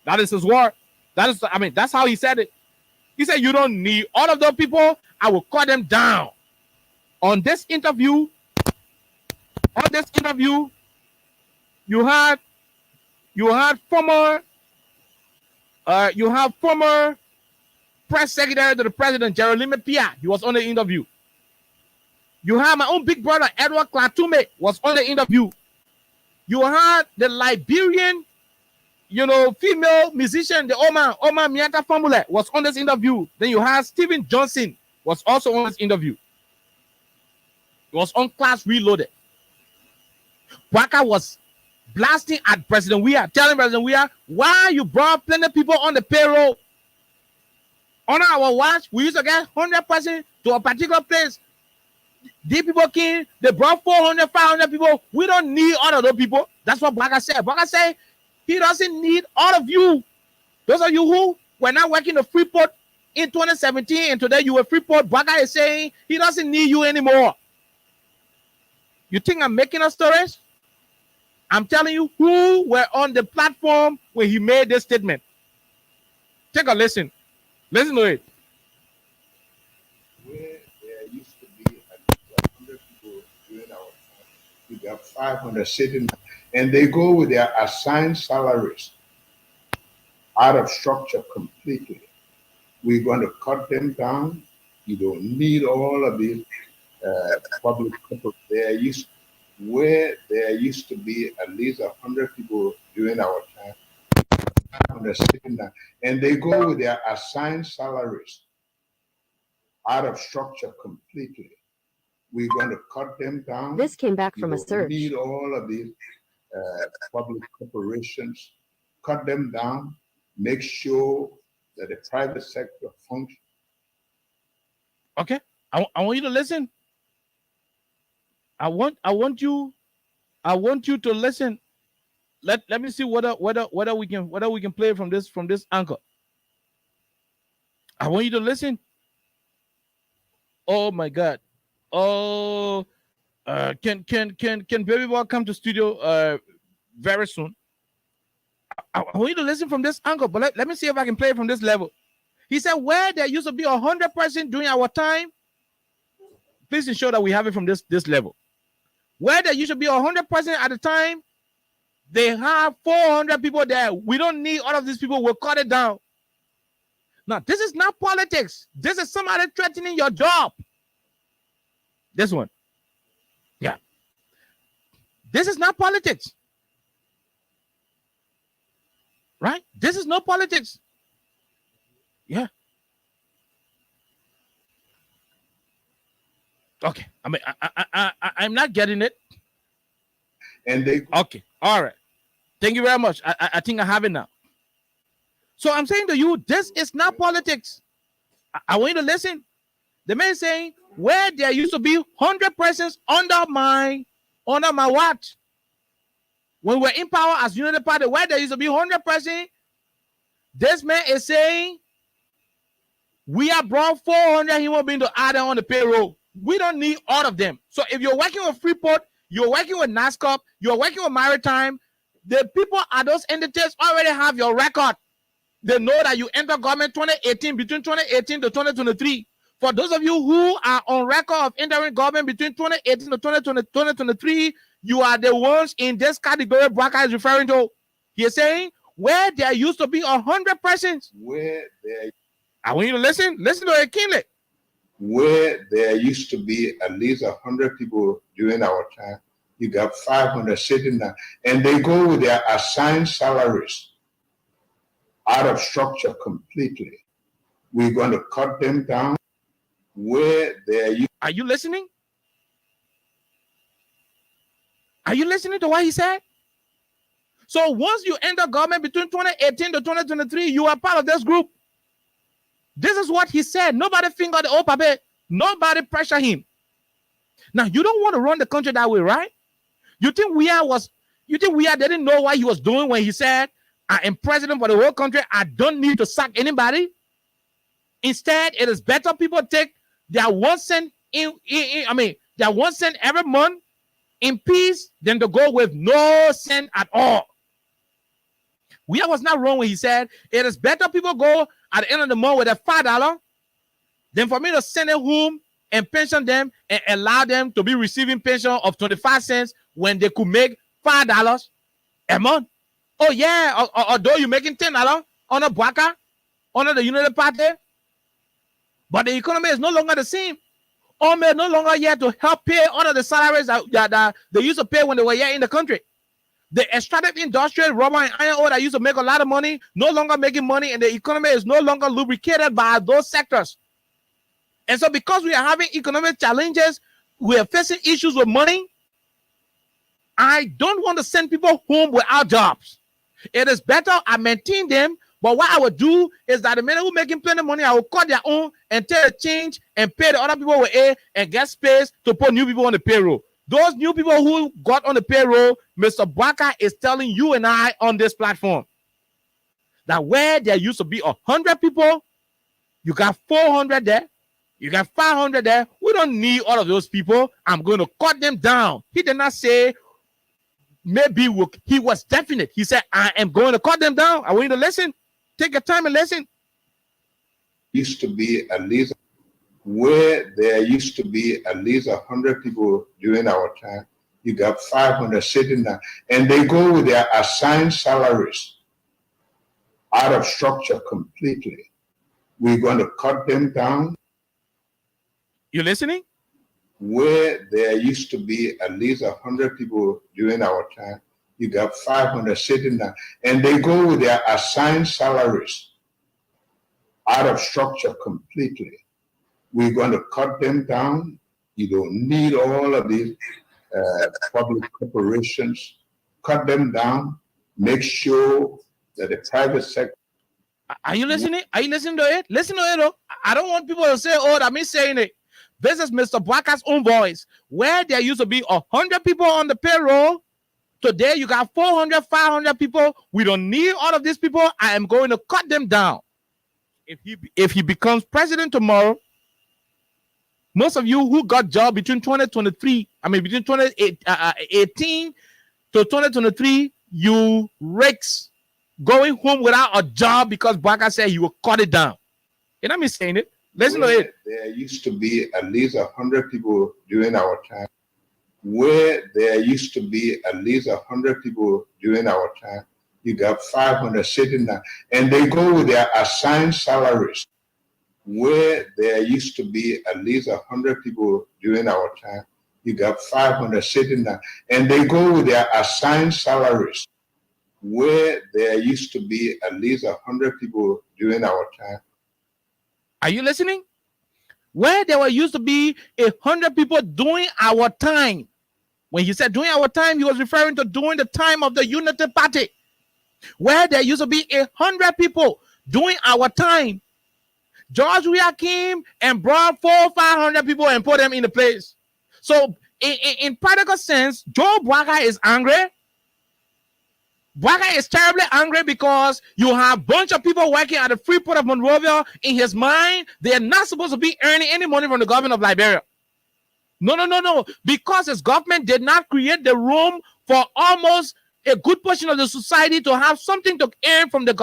That is his word. That's how he said it. He said, you don't need all of those people. I will cut them down. On this interview, you had former press secretary to the president, Jeremy Pia. He was on the interview. You had my own big brother, Edward Klatume, was on the interview. You had the Liberian, female musician, the Oma Miata Formula was on this interview. Then you had Stephen Johnson was also on this interview. He was on Class Reloaded. Bwaka was blasting at President Weah, telling President Weah, why you brought plenty of people on the payroll? On our watch, we used to get 100% to a particular place. These people came, they brought 400, 500 people. We don't need all of those people. That's what Bwaka said. Bwaka said he doesn't need all of you. Those of you who were not working the Freeport in 2017 and today you were Freeport, Bwaka is saying he doesn't need you anymore. You think I'm making up stories? I'm telling you who were on the platform when he made this statement. Take a listen. Listen to it. Where there used to be 100 people during our time, we got 500 sitting, and they go with their assigned salaries out of structure completely. We're going to cut them down. You don't need all of these public people. Where there used to be at least 100 people during our time, 500 sitting down, and they go with their assigned salaries out of structure completely. We're going to cut them down. This came back from a search. Need all of these public corporations, cut them down, make sure that the private sector functions. Okay, I want you to listen. I want you to listen. Let me see whether we can play from this anchor. I want you to listen. Oh my God. Oh, can Baby Boy come to studio very soon? I want you to listen from this angle, but let me see if I can play it from this level. He said, where there used to be 100% during our time, please ensure that we have it from this level. Where there used to be 100% at the time, they have 400 people there. We don't need all of these people. We'll cut it down. Now, this is not politics. This is somebody threatening your job. This one. Yeah. This is not politics. Right? This is no politics. Yeah. Okay. I mean, I'm not getting it. And they okay. All right. Thank you very much. I think I have it now. So I'm saying to you, this is not politics. I want you to listen. The man is saying, where there used to be 100 persons under my watch, when we're in power as Unity Party, where there used to be 100 persons, this man is saying, we have brought 400 human beings to add on the payroll. We don't need all of them. So if you're working with Freeport, you're working with NASCOP, you're working with Maritime, the people at those entities already have your record. They know that you entered government 2018, between 2018 to 2023. For those of you who are on record of entering government between 2018 to 2023, you are the ones in this category Braca is referring to. He's saying, where there used to be 100 persons. Where there, I want you to listen to it keenly. Where there used to be at least 100 people during our time, you got 500 sitting there, and they go with their assigned salaries out of structure completely. We're going to cut them down. Where there you are you listening? Are you listening to what he said? So once you enter government between 2018 to 2023, you are part of this group. This is what he said. Nobody fingered the old puppet. Nobody pressure him. Now you don't want to run the country that way, right? You think we didn't know what he was doing when he said, I am president for the whole country. I don't need to sack anybody. Instead, it is better people take their 1 cent their 1 cent every month in peace than to go with no cent at all. We was not wrong when he said it is better people go at the end of the month with a $5 than for me to send them home and pension them and allow them to be receiving pension of 25 cents when they could make $5 a month. Oh yeah, although you're making $10 on a Braca, under the Unity Party, but the economy is no longer the same. Ome is no longer here to help pay all of the salaries that they used to pay when they were here in the country. The extractive industry, rubber and iron ore that used to make a lot of money, no longer making money, and the economy is no longer lubricated by those sectors. And so because we are having economic challenges, we are facing issues with money, I don't want to send people home without jobs. It is better I maintain them, but what I would do is that the men who are making plenty of money, I will cut their own and take a change and pay the other people with A and get space to put new people on the payroll. Those new people who got on the payroll, Mr. Braca is telling you and I on this platform that where there used to be 100 people, you got 400 there, you got 500 there. We don't need all of those people. I'm going to cut them down. He did not say maybe he was definite. He said, I am going to cut them down. I want you to listen. Take your time and listen. used to be at least where there used to be at least 100 people during our time. You got 500 sitting there, and they go with their assigned salaries out of structure completely. We're going to cut them down. You listening? Where there used to be at least 100 people during our time, you got 500 sitting there, and they go with their assigned salaries out of structure completely. We're going to cut them down. You don't need all of these public corporations. Cut them down. Make sure that the private sector. Are you listening? Are you listening to it? Listen to it, though. I don't want people to say, oh, that me saying it. This is Mr. Braca's own voice. Where there used to be 100 people on the payroll, today you got 400, 500 people. We don't need all of these people. I am going to cut them down. If he becomes president tomorrow, Most of you who got job between 2023, between 2018 to 2023, you rakes going home without a job because Baka said he will cut it down. You know me saying it? Listen to it. There used to be at least 100 people during our time. Where there used to be at least 100 people during our time, you got 500 sitting there, and they go with their assigned salaries. Where there used to be at least 100 people during our time, you got 500 sitting there, and they go with their assigned salaries. Where there used to be at least 100 people during our time. Are you listening? Where there used to be 100 people doing our time. When he said doing our time, he was referring to doing the time of the Unity Party. Where there used to be 100 people doing our time, George Weah came and brought 400 or 500 people and put them in the place. So in practical sense, Joe Bwaka is angry. Bwaka is terribly angry because you have a bunch of people working at the Freeport of Monrovia. In his mind, they are not supposed to be earning any money from the government of Liberia. No. Because his government did not create the room for almost a good portion of the society to have something to earn from the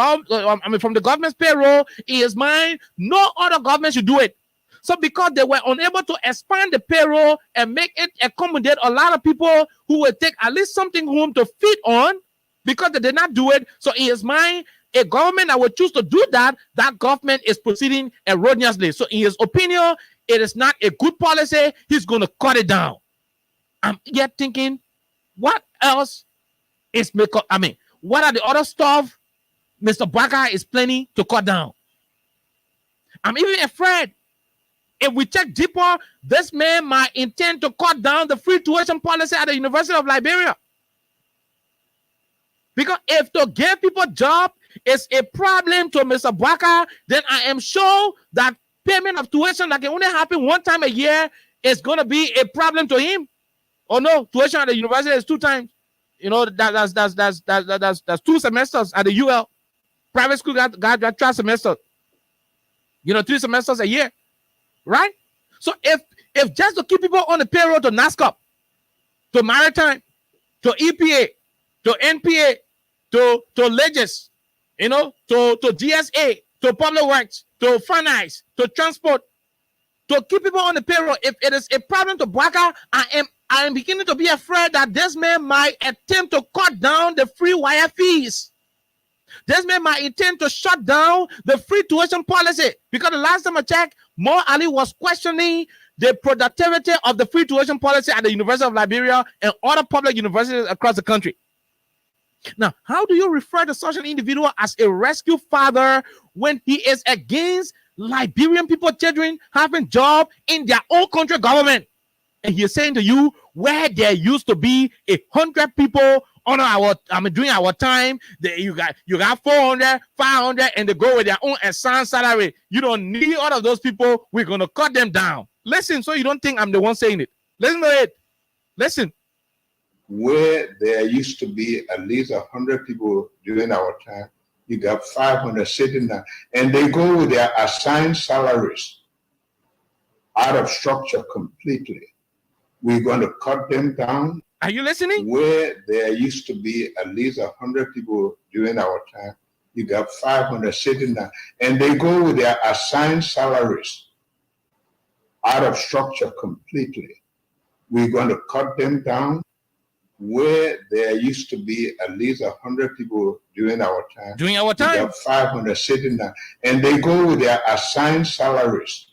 from the government's payroll. In his mind, no other government should do it. So because they were unable to expand the payroll and make it accommodate a lot of people who would take at least something home to feed on, because they did not do it. So in his mind, a government that would choose to do that, that government is proceeding erroneously. So in his opinion, it is not a good policy. He's going to cut it down. I'm yet thinking, what else is what are the other stuff Mr. Bwaka is planning to cut down? I'm even afraid if we check deeper, this man might intend to cut down the free tuition policy at the University of Liberia. Because if to give people job is a problem to Mr. Bwaka, then I am sure that payment of tuition that can only happen one time a year is going to be a problem to him. Oh no, tuition at the university is 2 times. You know, that's 2 semesters at the UL. Private school got 3 semesters. 3 semesters a year, right? So if just to keep people on the payroll to NASCOP, to Maritime, to EPA, to NPA, to Legis, to GSA, to Public Works, to Finance, to Transport, to keep people on the payroll. If it is a problem to Bwaka, I am beginning to be afraid that this man might attempt to cut down the free wire fees. This man might intend to shut down the free tuition policy, because the last time I checked, Mo Ali was questioning the productivity of the free tuition policy at the University of Liberia and other public universities across the country. Now, how do you refer to such an individual as a rescue father when he is against Liberian people, children having job in their own country government? And he is saying to you, where there used to be 100 people on during our time, you got 400, 500, and they go with their own assigned salary. You don't need all of those people. We're gonna cut them down. Listen, so you don't think I'm the one saying it. Listen to it. Listen. Where there used to be at least 100 people during our time, you got 500 sitting there, and they go with their assigned salaries out of structure completely. We're going to cut them down. Are you listening? Where there used to be at least 100 people during our time, you got 500 sitting there, and they go with their assigned salaries out of structure completely. We're going to cut them down. Where there used to be at least 100 people during our time. During our time? We have 500 sitting there, and they go with their assigned salaries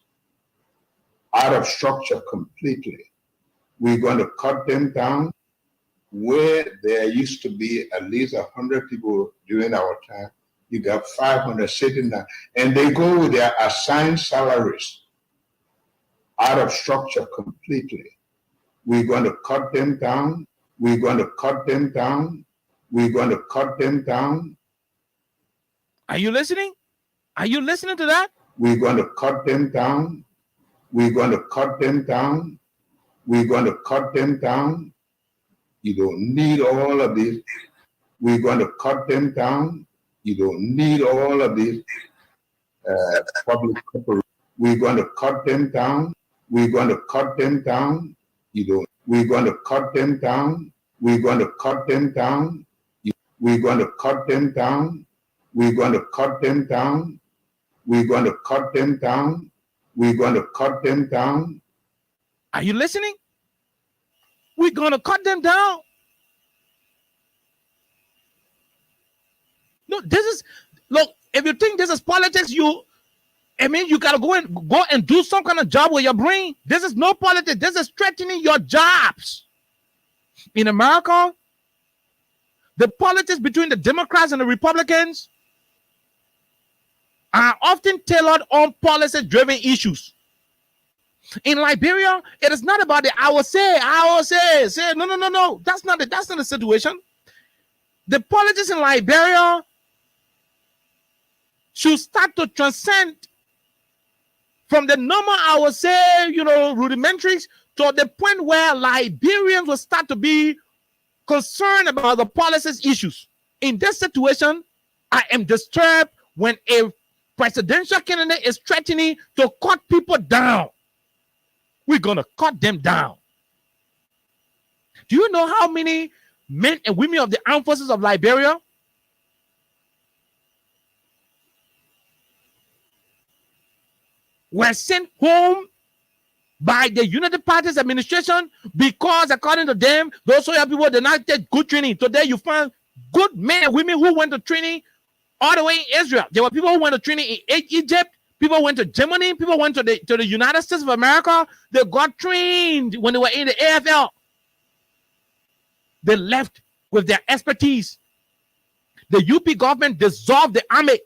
out of structure completely. We're going to cut them down. Where there used to be at least 100 people during our time, you got 500 sitting there, and they go with their assigned salaries out of structure completely. We're going to cut them down. We're going to cut them down. We're going to cut them down. Are you listening? Are you listening to that? We're going to cut them down. We're going to cut them down. We're going to cut them down. You don't need all of this. We're going to cut them down. You don't need all of this public corporation. We're going to cut them down. We're going to cut them down. You don't. We're going to cut them down. We're going to cut them down. We're going to cut them down. We're going to cut them down. We're going to cut them down. We're going to cut them down. Are you listening? We're going to cut them down. No, this is, look, if you think this is politics, you got to go and do some kind of job with your brain. This is no politics. This is threatening your jobs. In America, the politics between the Democrats and the Republicans are often tailored on policy-driven issues. In Liberia, it is not about the I will say. No. That's not the situation. The politics in Liberia should start to transcend from the normal, I would say, rudimentaries to the point where Liberians will start to be concerned about the policies issues. In this situation, I am disturbed when a presidential candidate is threatening to cut people down. We're going to cut them down. Do you know how many men and women of the armed forces of Liberia were sent home by the United Party's administration because, according to them, those Soya people did not take good training? Today, you find good men and women who went to training all the way in Israel. There were people who went to training in Egypt. People went to Germany. People went to the United States of America. They got trained when they were in the AFL. They left with their expertise. The UP government dissolved the army,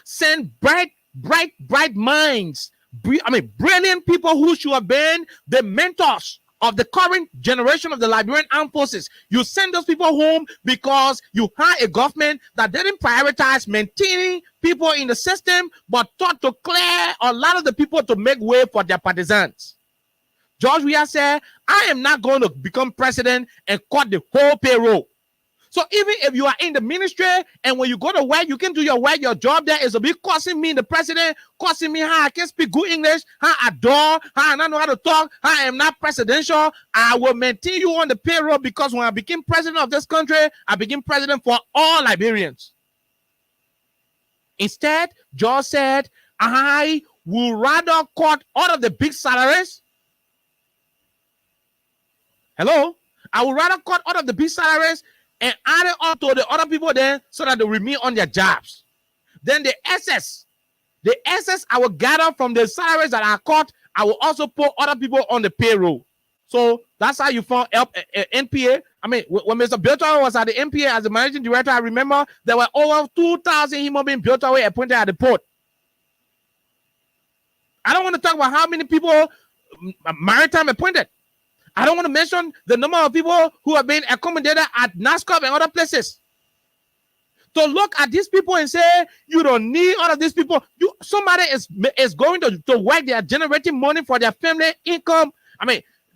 sent bright minds, brilliant people who should have been the mentors of the current generation of the Liberian armed forces. You send those people home because you had a government that didn't prioritize maintaining people in the system, but thought to clear a lot of the people to make way for their partisans. George Weah said, I am not going to become president and cut the whole payroll. So even if you are in the ministry and when you go to work, you can do your work, your job there is a bit costing me, the president, costing me how I can speak good English, how I adore, how I don't know how to talk, how I am not presidential. I will maintain you on the payroll because when I became president of this country, I became president for all Liberians. Instead, George said, I would rather cut all of the big salaries. Hello? I would rather cut all of the big salaries and add it up to the other people there so that they remain on their jobs. Then the excess I will gather from the salaries that I cut, I will also put other people on the payroll. So that's how you found NPA. When Mr. Biltaway was at the NPA as the managing director, I remember there were over 2,000 human beings Biltaway appointed at the port. I don't want to talk about how many people Maritime appointed. I don't want to mention the number of people who have been accommodated at NASCOP and other places. To look at these people and say, you don't need all of these people. Somebody is going to work. They are generating money for their family income.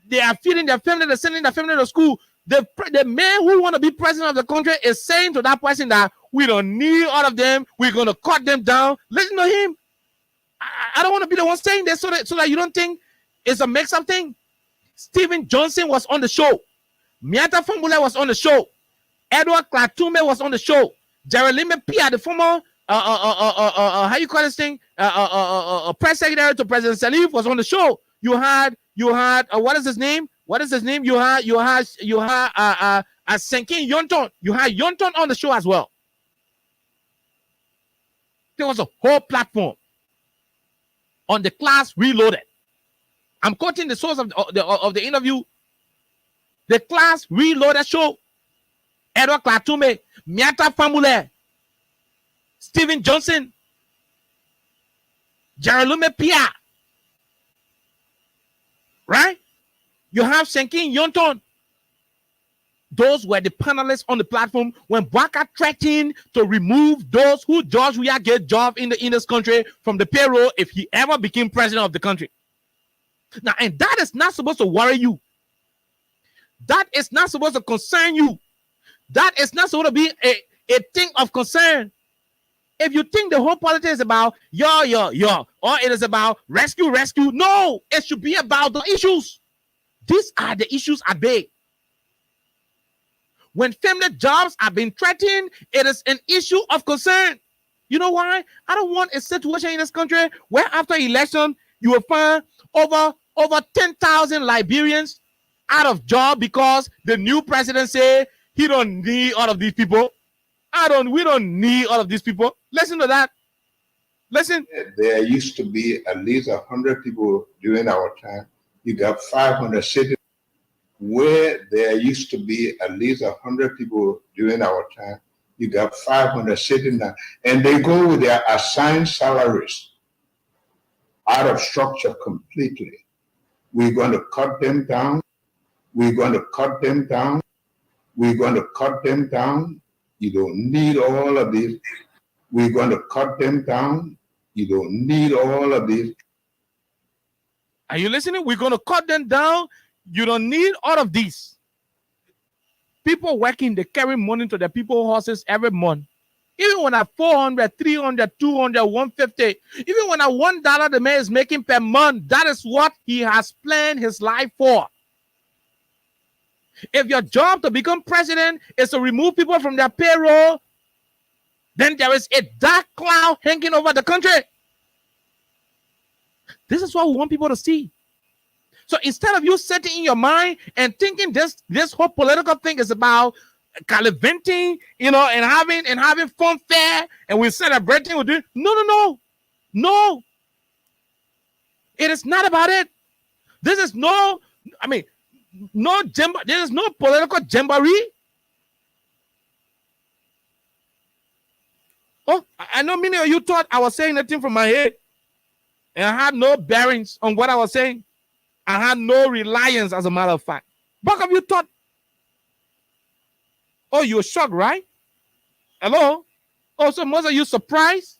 They are feeding their family. They're sending their family to school. The man who want to be president of the country is saying to that person that we don't need all of them. We're going to cut them down. Listen to him. I don't want to be the one saying this so that you don't think it's a mix-up thing. Stephen Johnson was on the show. Miata Fambule was on the show. Edward Klatume was on the show. Jerelime Pia, the former how you call this thing? Press secretary to President Salif was on the show. You had what is his name? You had Senkin Yonton. You had Yonton on the show as well. There was a whole platform on the Class Reloaded. I'm quoting the source of the interview. The Class Reloaded show. Edward Klatume, Miata Fambule, Stephen Johnson, Jerelime Pia. Right? You have Senkin Yonton. Those were the panelists on the platform when Bwaka threatened to remove those who George Weah get job in this country from the payroll if he ever became president of the country. Now, and that is not supposed to worry you. That is not supposed to concern you. That is not supposed to be a thing of concern. If you think the whole politics is about or it is about rescue, no, it should be about the issues. These are the issues at bay. When family jobs are being threatened, it is an issue of concern. You know why? I don't want a situation in this country where after election, you will find over 10,000 Liberians out of job because the new president say he don't need all of these people. We don't need all of these people. Listen to that. Listen. There used to be at least 100 people during our time. You got 500 cities. Where there used to be at least 100 people during our time, you got 500 sitting there, and they go with their assigned salaries out of structure completely. We're going to cut them down. We're going to cut them down. We're going to cut them down. You don't need all of this. We're going to cut them down. You don't need all of this. Are you listening? We're going to cut them down. You don't need all of these. People working, they carry money to their people's horses every month. Even when at 400, 300, 200, 150, even when at $1 the man is making per month, that is what he has planned his life for. If your job to become president is to remove people from their payroll, then there is a dark cloud hanging over the country. This is what we want people to see. So instead of you sitting in your mind and thinking this whole political thing is about gallivanting, and having fun fair, and we're celebrating, we're doing no. It is not about it. This is no political jamboree. Oh, I know many of you thought I was saying nothing from my head, and I had no bearings on what I was saying. I had no reliance, as a matter of fact. Back of you thought, oh, you were shocked, right? Hello? Oh, so most of you surprised?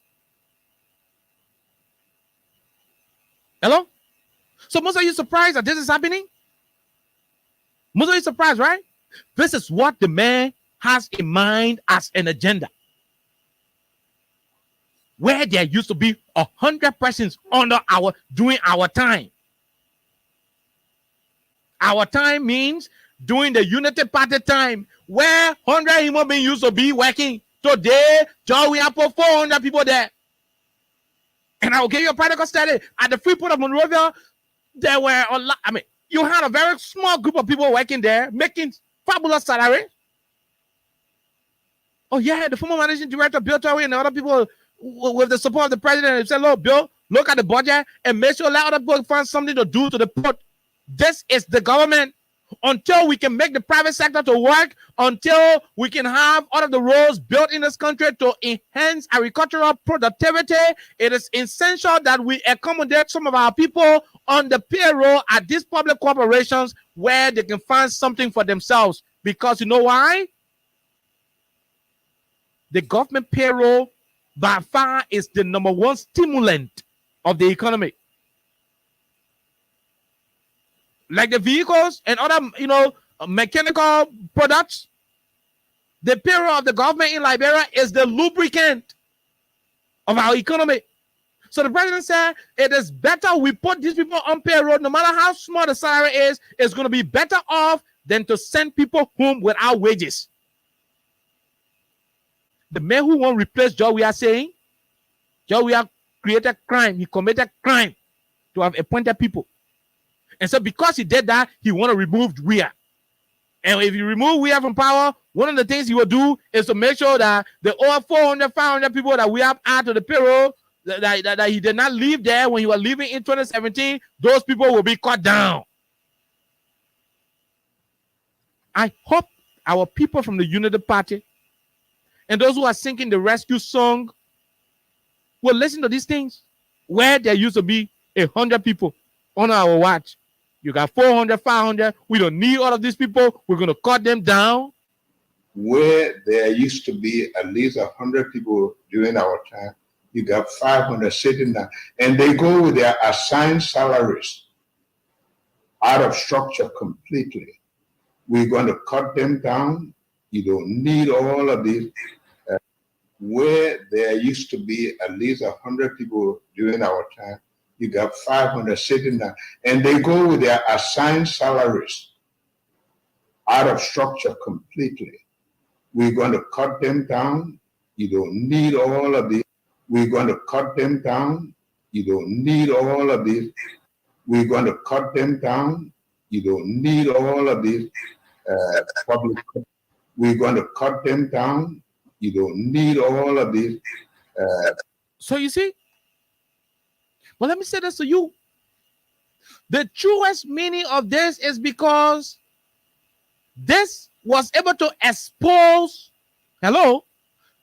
Hello? So most of you surprised that this is happening? Most of you surprised, right? This is what the man has in mind as an agenda. Where there used to be 100 persons doing our time. Our time means during the Unity Party time, where 100 human beings used to be working. Today, we have 400 people there. And I will give you a practical study. At the Freeport of Monrovia, there were a lot. You had a very small group of people working there, making fabulous salary. Oh, yeah, the former managing director, Bill Torrey, and other people with the support of the president said, look, Bill, look at the budget and make sure let other people find something to do to the port. This is the government. Until we can make the private sector to work, until we can have all of the roads built in this country to enhance agricultural productivity, it is essential that we accommodate some of our people on the payroll at these public corporations where they can find something for themselves. Because you know why? The government payroll by far is the number one stimulant of the economy. Like the vehicles and other, mechanical products, the payroll of the government in Liberia is the lubricant of our economy. So the president said it is better we put these people on payroll, no matter how small the salary is, it's going to be better off than to send people home without wages. The man who won't replace Joe, we are saying, Joe, we have created crime. He committed crime to have appointed people. And so because he did that, he want to remove WIA. And if you remove WIA from power, one of the things he will do is to make sure that the over 400, 500 people that we have added to the payroll, that he did not leave there when he was leaving in 2017, those people will be cut down. I hope our people from the Unity Party and those who are singing the rescue song will listen to these things. Where there used to be 100 people on our watch, you got 400, 500. We don't need all of these people. We're going to cut them down. Where there used to be at least 100 people during our time, you got 500 sitting there. And they go with their assigned salaries out of structure completely. We're going to cut them down. You don't need all of these. where there used to be at least 100 people during our time, you got 500 sitting there, and they go with their assigned salaries out of structure completely. We're going to cut them down. You don't need all of these. We're going to cut them down. You don't need all of these. We're going to cut them down. You don't need all of these public. We're going to cut them down. You don't need all of these. So you see, well, let me say this to you. The truest meaning of this is because this was able to expose,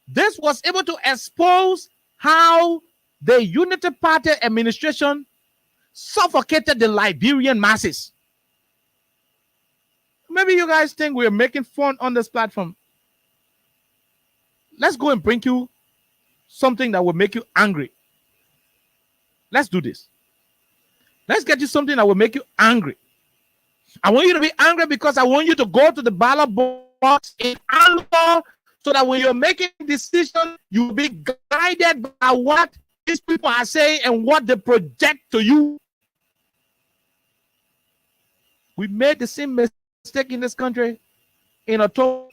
this was able to expose how the Unity Party administration suffocated the Liberian masses. Maybe you guys think we're making fun on this platform. Let's go and bring you something that will make you angry. Let's do this. Let's get you something that will make you angry. I want you to be angry because I want you to go to the ballot box in anger so that when you're making decisions, you'll be guided by what these people are saying and what they project to you. We made the same mistake in this country in October.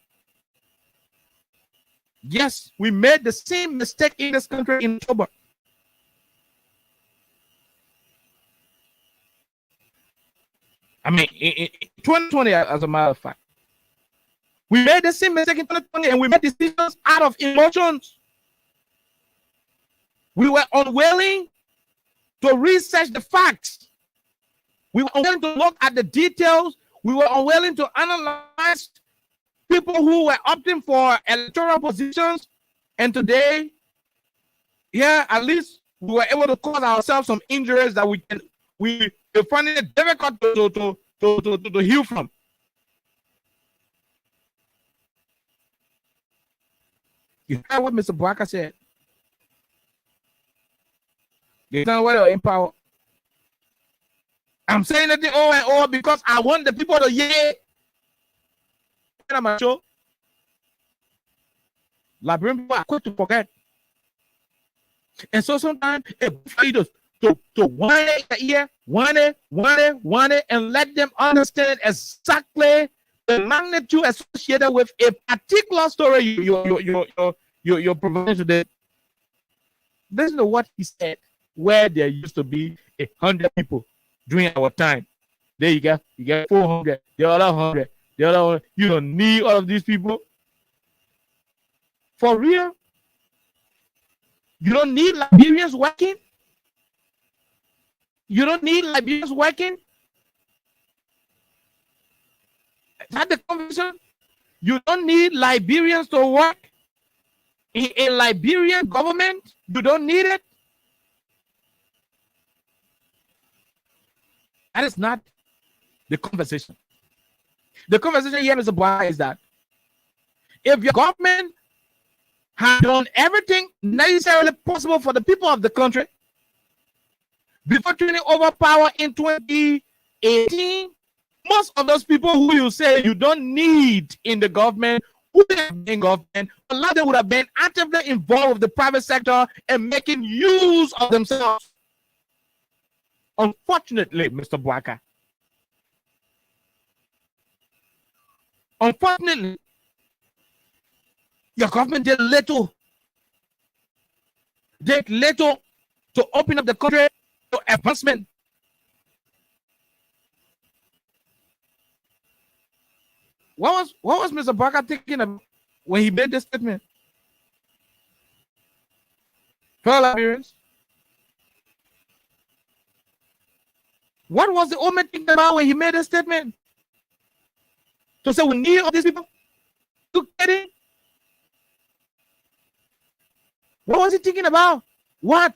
Yes, we made the same mistake in this country in October. I mean, in 2020, as a matter of fact, we made the same mistake in 2020 and we made decisions out of emotions. We were unwilling to research the facts. We were unwilling to look at the details. We were unwilling to analyze people who were opting for electoral positions. And today, yeah, at least we were able to cause ourselves some injuries that we're finding it difficult to heal from. You heard what Mr. Barker said? You know what? Empower. I'm saying it over and over because I want the people to hear. I'm sure Liberian people are quick to forget. And so sometimes it's good to want it, and let them understand exactly the magnitude associated with a particular story you're providing to them. Listen to what he said, where there used to be 100 people during our time. There you get 400, the other 100, the other 100. You don't need all of these people. For real? You don't need Liberians working? You don't need Liberians working? Is that the conversation? You don't need Liberians to work in a Liberian government? You don't need it? That is not the conversation. The conversation here, Mr. Boy, is that if your government has done everything necessarily possible for the people of the country before turning over power in 2018, most of those people who you say you don't need in the government, would have been in government, a lot of them would have been actively involved with the private sector and making use of themselves. Unfortunately, Mr. Bwaka, unfortunately, your government did little to open up the country to advancement. What was Mr. Barker thinking of when he made this statement? Fellow Liberians, what was the old man thinking about when he made this statement? To say we need all these people? You kidding? What was he thinking about? What?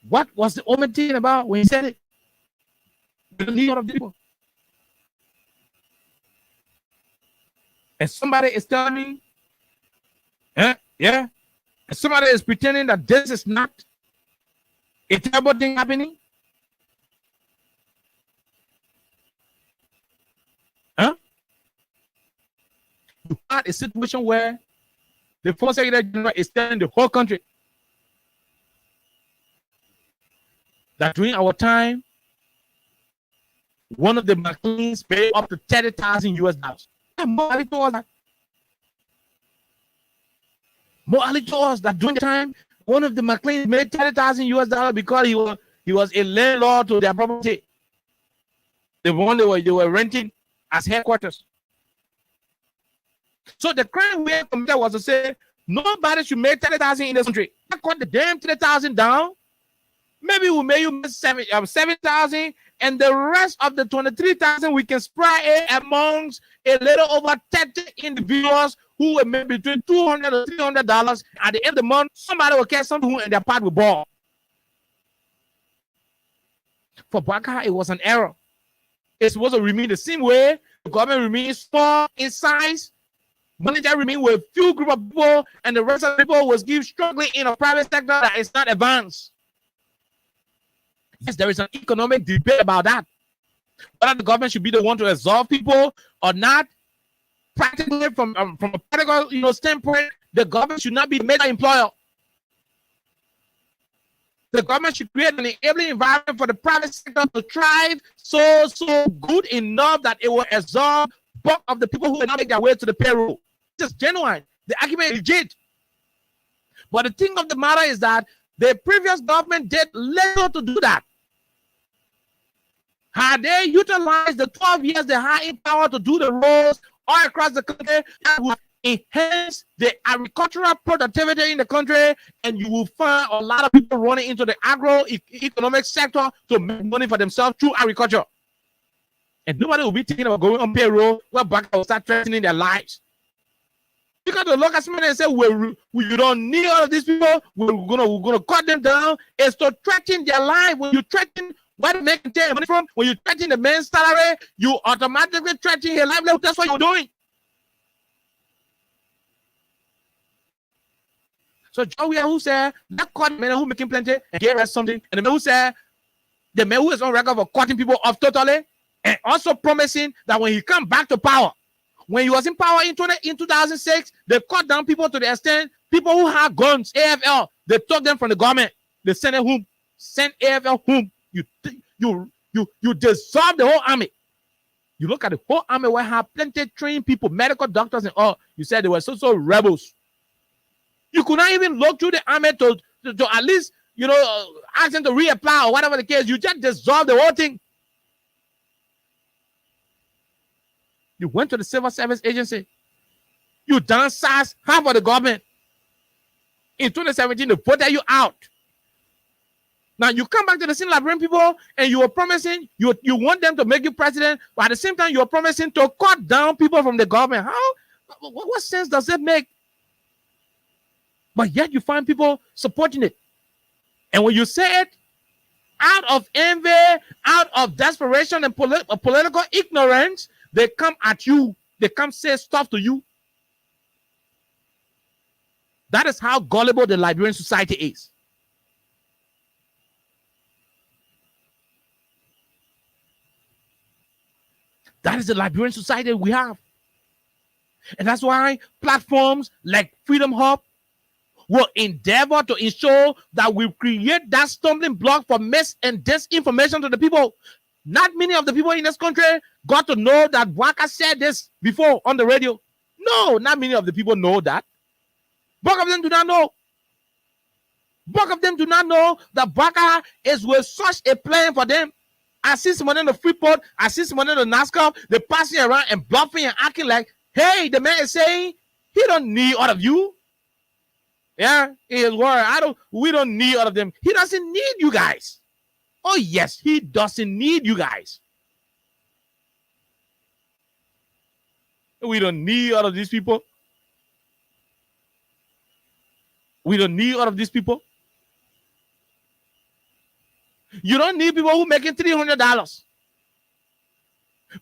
What was the old man thinking about when he said it? We don't need all of these people. And somebody is telling me, yeah, and somebody is pretending that this is not a terrible thing happening. You had a situation where the former Secretary General is telling the whole country that during our time, one of the McLeans paid up to $30,000 US. And Mo Ali told us that. Mo Ali told us that during the time, one of the McLeans made $30,000 US because he was a landlord to their property. The one they were renting as headquarters. So the crime we committed was to say nobody should make 30,000 in this country. I cut the damn 30,000 down. Maybe we may use 7,000, and the rest of the 23,000 we can spread it amongst a little over 30 individuals who will make between $200 to $300. At the end of the month, somebody will catch something and their part will ball. For Baka, it was an error. It's supposed to remain the same way. The government remains small in size. Monetary remain with few group of people, and the rest of the people was give struggling in a private sector that is not advanced. Yes, there is an economic debate about that. Whether the government should be the one to absorb people or not. Practically, from a practical standpoint, the government should not be the major employer. The government should create an enabling environment for the private sector to thrive so good enough that it will absorb bulk of the people who will not make their way to the payroll. Just genuine. The argument is legit. But the thing of the matter is that the previous government did little to do that. Had they utilized the 12 years they had in power to do the roads all across the country, that would enhance the agricultural productivity in the country, and you will find a lot of people running into the agro-economic sector to make money for themselves through agriculture. And nobody will be thinking about going on payroll where back will start threatening their lives. Because the local government and say, you don't need all of these people, we're gonna cut them down. It's to threaten their life. When you threaten where the man can take money from, when you threaten the man's salary, you automatically threaten his livelihood. That's what you're doing. So Joe Weir, who said that caught men who making plenty and gave us something, and the man who said the man who is on record for cutting people off totally, and also promising that when he come back to power, when he was in power in 2006, they cut down people to the extent people who have guns, AFL, they took them from the government. They sent it home. Send AFL home. You dissolve the whole army. You look at the whole army where have plenty trained people, medical doctors and all. You said they were so rebels. You could not even look through the army to at least, ask them to reapply or whatever the case. You just dissolve the whole thing. You went to the Civil Service Agency. You downsized half of the government. In 2017, they voted you out. Now you come back to the same Liberian people and you were promising you want them to make you president, but at the same time you are promising to cut down people from the government. How? What sense does it make? But yet you find people supporting it. And when you say it out of envy, out of desperation and political ignorance, they come at you. They come say stuff to you. That is how gullible the Liberian society is. That is the Liberian society we have. And that's why platforms like Freedom Hub will endeavor to ensure that we create that stumbling block for mis and disinformation to the people. Not many of the people in this country got to know that Waka said this before on the radio. No, not many of the people know that. Bulk of them do not know. Bulk of them do not know that Waka is with such a plan for them. I see someone in the Freeport, I see someone in the NASCAR, they're passing around and bluffing and acting like, hey, the man is saying he don't need all of you. Yeah, in his word, we don't need all of them. He doesn't need you guys. Oh, yes, he doesn't need you guys. We don't need all of these people. We don't need all of these people. You don't need people who making $300.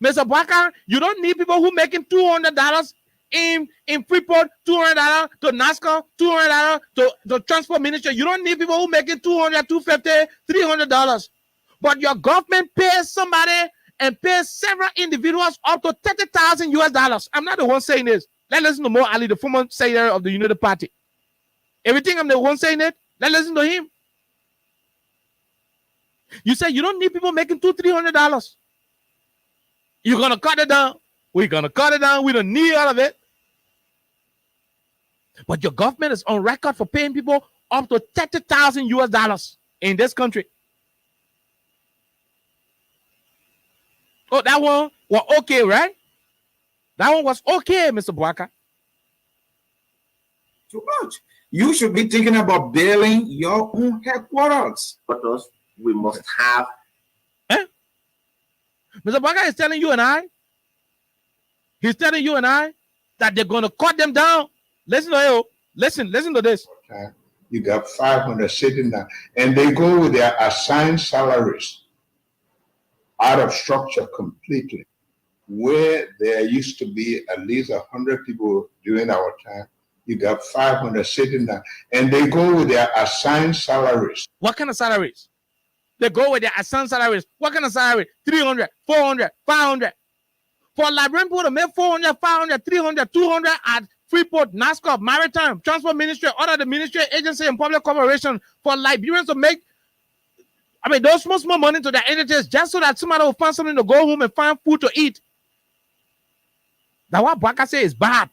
Mr. Baka, you don't need people who making $200 in Freeport, $200 to NASCAR, $200 to transport ministry. You don't need people who making $200, $250, $300. But your government pays somebody and pays several individuals up to $30,000 US. I'm not the one saying this. Let's listen to Mo Ali, the former secretary of the United Party. Everything I'm the one saying it, let's listen to him. You say you don't need people making $200-300. You're gonna cut it down. We're gonna cut it down. We don't need all of it. But your government is on record for paying people up to $30,000 in this country. Oh, that one was okay, right? That one was okay, Mr. Bwaka. Too much. You should be thinking about building your own headquarters. But us, we must have. Mr. Bwaka is telling you and I, he's telling you and I that they're going to cut them down. Listen to you. Listen to this. You got 500 sitting there, and they go with their assigned salaries out of structure completely. Where there used to be at least 100 people during our time, you got 500 sitting there, and they go with their assigned salaries. What kind of salaries? They go with their assigned salaries. What kind of salary? 300, 400, 500. For Liberian people to make 400, 500, 300, 200 at Freeport, NASCOP, Maritime, Transport Ministry, other the ministry, agency, and public corporation, for Liberians to make, those small money to their entities just so that somebody will find something to go home and find food to eat. That's what Bwaka say is bad.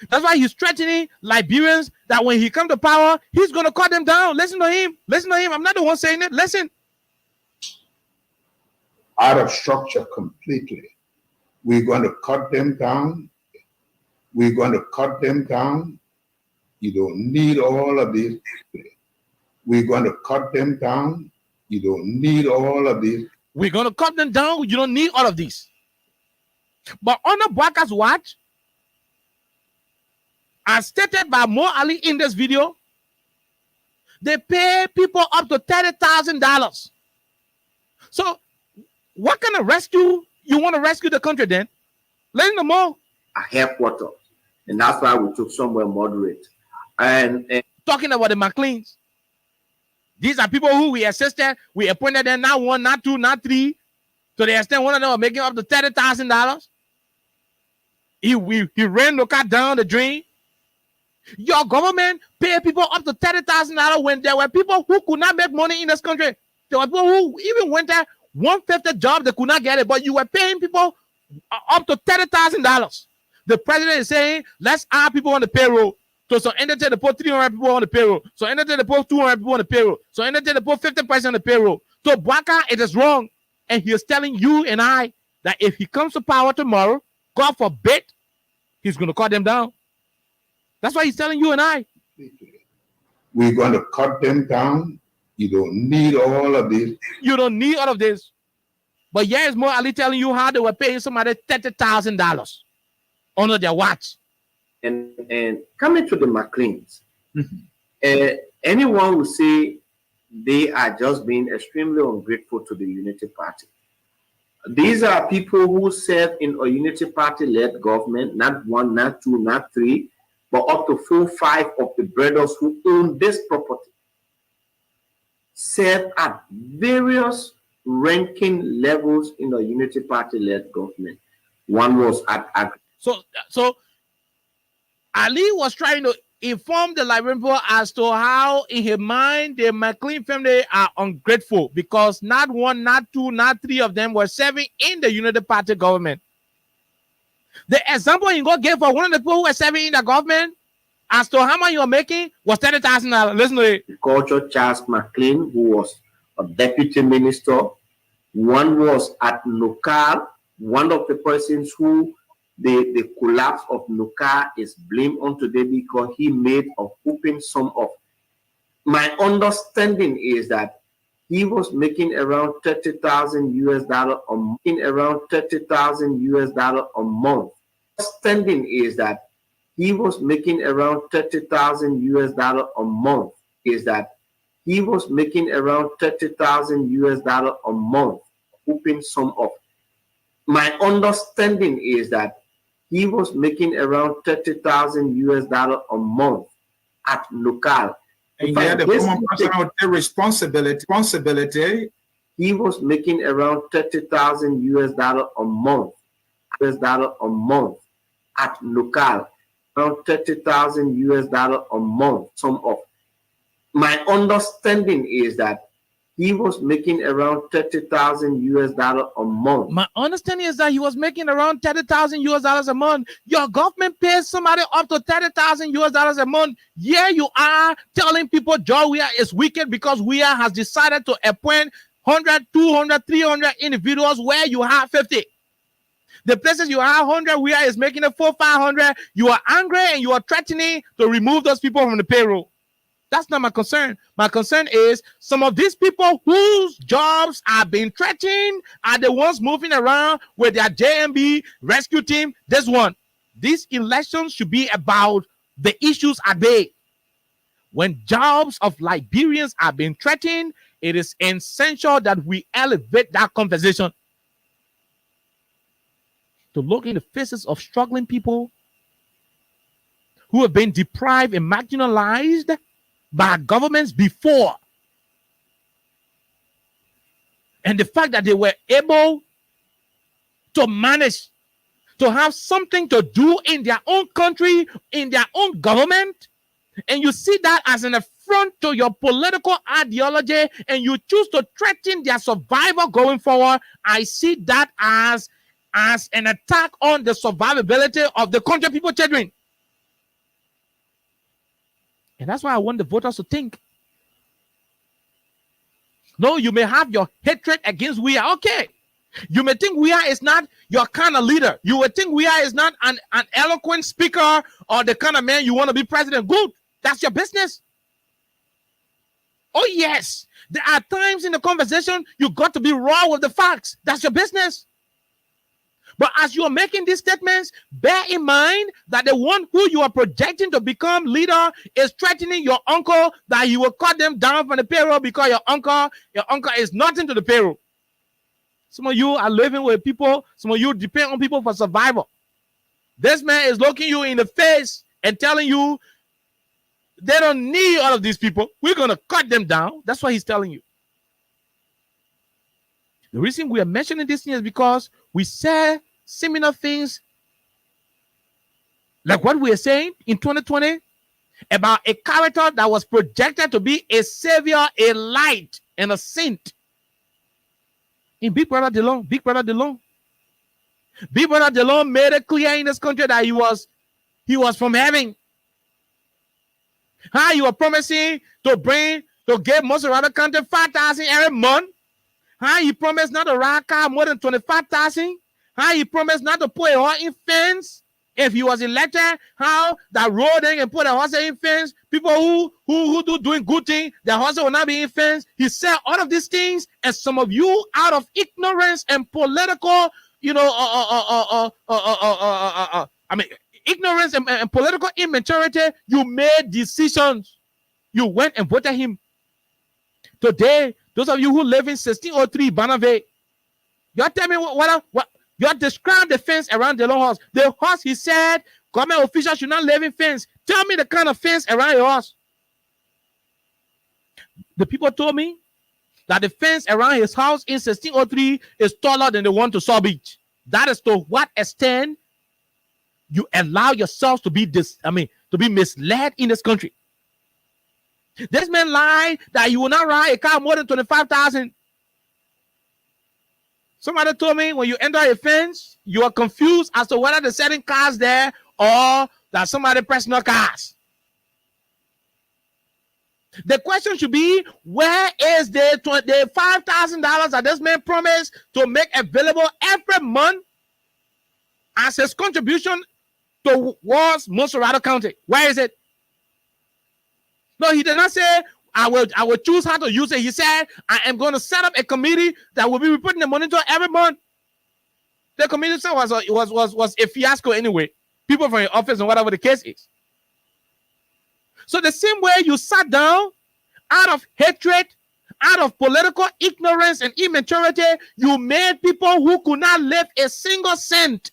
That's why he's threatening Liberians that when he comes to power, he's going to cut them down. Listen to him. Listen to him. I'm not the one saying it. Listen. Out of structure completely. We're going to cut them down. We're going to cut them down. You don't need all of this. We're going to cut them down. You don't need all of this. We're going to cut them down. You don't need all of this. But under Bwaka's watch, as stated by Mo Ali in this video, they pay people up to $30,000. So what kind of rescue you want to rescue the country then? Let them know. A headquarters. And that's why we took somewhere moderate. And talking about the McLeans. These are people who we assisted, we appointed them, not one, not two, not three. To the extent one of them are making up to $30,000. He ran the car down the drain. Your government pay people up to $30,000 when there were people who could not make money in this country. There were people who even went there 1/5 job, they could not get it, but you were paying people up to $30,000. The president is saying, let's add people on the payroll. So entity they put 300 people on the payroll. So entity they put 200 people on the payroll. So entity they put 50% on the payroll. So Bwaka, it is wrong. And he is telling you and I that if he comes to power tomorrow, God forbid, he's going to cut them down. That's why he's telling you and I. We're going to cut them down. You don't need all of this. You don't need all of this. But yeah, it's Mo Ali telling you how they were paying somebody $30,000 under their watch. And coming to the McLeans, anyone will say they are just being extremely ungrateful to the Unity Party. These are people who serve in a Unity Party-led government, not one, not two, not three, but up to 4, 5 of the brothers who own this property serve at various ranking levels in a Unity Party-led government. One was at So Ali was trying to inform the Liberian people as to how, in his mind, the McLean family are ungrateful because not one, not two, not three of them were serving in the Unity Party government. The example he gave for one of the people who were serving in the government as to how much you are making was $30,000. Listen to it. Culture Charles McLean, who was a deputy minister. One was at Nukar. One of the persons who the collapse of Nukar is blamed on today because he made a whooping sum of. My understanding is that he was making around $30,000 a month. Around $30,000 a month. Understanding is that he was making around $30,000 a month. Is that he was making around $30,000 a month. Whooping sum of. My understanding is that he was making around $30,000 a month at Nukal. And yeah, the former person would take responsibility. He was making around $30,000 a month. A month at Nukal around 30,000 US dollar a month. Some of my understanding is that he was making around 30,000 US dollar a month. My understanding is that he was making around 30,000 US dollars a month. Your government pays somebody up to 30,000 US dollars a month. Yeah, you are telling people George Weah is wicked because Weah has decided to appoint 100, 200, 300 individuals where you have 50. The places you have 100, Weah is making it 400, 500. You are angry and you are threatening to remove those people from the payroll. That's not my concern. My concern is some of these people whose jobs are being threatened are the ones moving around with their JMB rescue team. This one. These elections should be about the issues at bay. When jobs of Liberians are being threatened, it is essential that we elevate that conversation. To look in the faces of struggling people who have been deprived and marginalized by governments before. And the fact that they were able to manage to have something to do in their own country, in their own government, and you see that as an affront to your political ideology, and you choose to threaten their survival going forward, I see that as an attack on the survivability of the country people children. And that's why I want the voters to think. No, you may have your hatred against Weah. Okay. You may think Weah is not your kind of leader. You would think Weah is not an eloquent speaker or the kind of man you want to be president. Good. That's your business. Oh, yes. There are times in the conversation you got to be raw with the facts. That's your business. But as you are making these statements, bear in mind that the one who you are projecting to become leader is threatening your uncle that he will cut them down from the payroll because your uncle is nothing to the payroll. Some of you are living with people. Some of you depend on people for survival. This man is looking you in the face and telling you they don't need all of these people. We're going to cut them down. That's what he's telling you. The reason we are mentioning this thing is because we say similar things like what we are saying in 2020 about a character that was projected to be a savior, a light, and a saint. In Big Brother DeLong, Big Brother DeLong made it clear in this country that he was from heaven. How you were promising to give Monserrate County 5,000 every month. How he promised not to ride car more than 25,000. How he promised not to put a horse in fence if he was elected. How that road and put a horse in fence. People who do doing good things, the horse will not be in fence. He said all of these things, and some of you, out of ignorance and political, ignorance and political immaturity, you made decisions. You went and voted him. Today, those of you who live in 1603 Banave, you tell me what you describe the fence around the long house. The house, he said, government officials should not live in fence. Tell me the kind of fence around your house. The people told me that the fence around his house in 1603 is taller than the one to Saw Beach. That is to what extent you allow yourselves to be misled in this country. This man lied that you will not ride a car more than 25,000. Somebody told me when you enter a fence, you are confused as to whether they're selling cars there or that somebody personal cars. The question should be, where is the $5,000 that this man promised to make available every month as his contribution towards Monserrate County? Where is it? No, he did not say, I will choose how to use it. He said, I am going to set up a committee that will be putting the money to every month. The committee was a fiasco anyway. People from your office and whatever the case is. So the same way you sat down out of hatred, out of political ignorance and immaturity, you made people who could not live a single cent.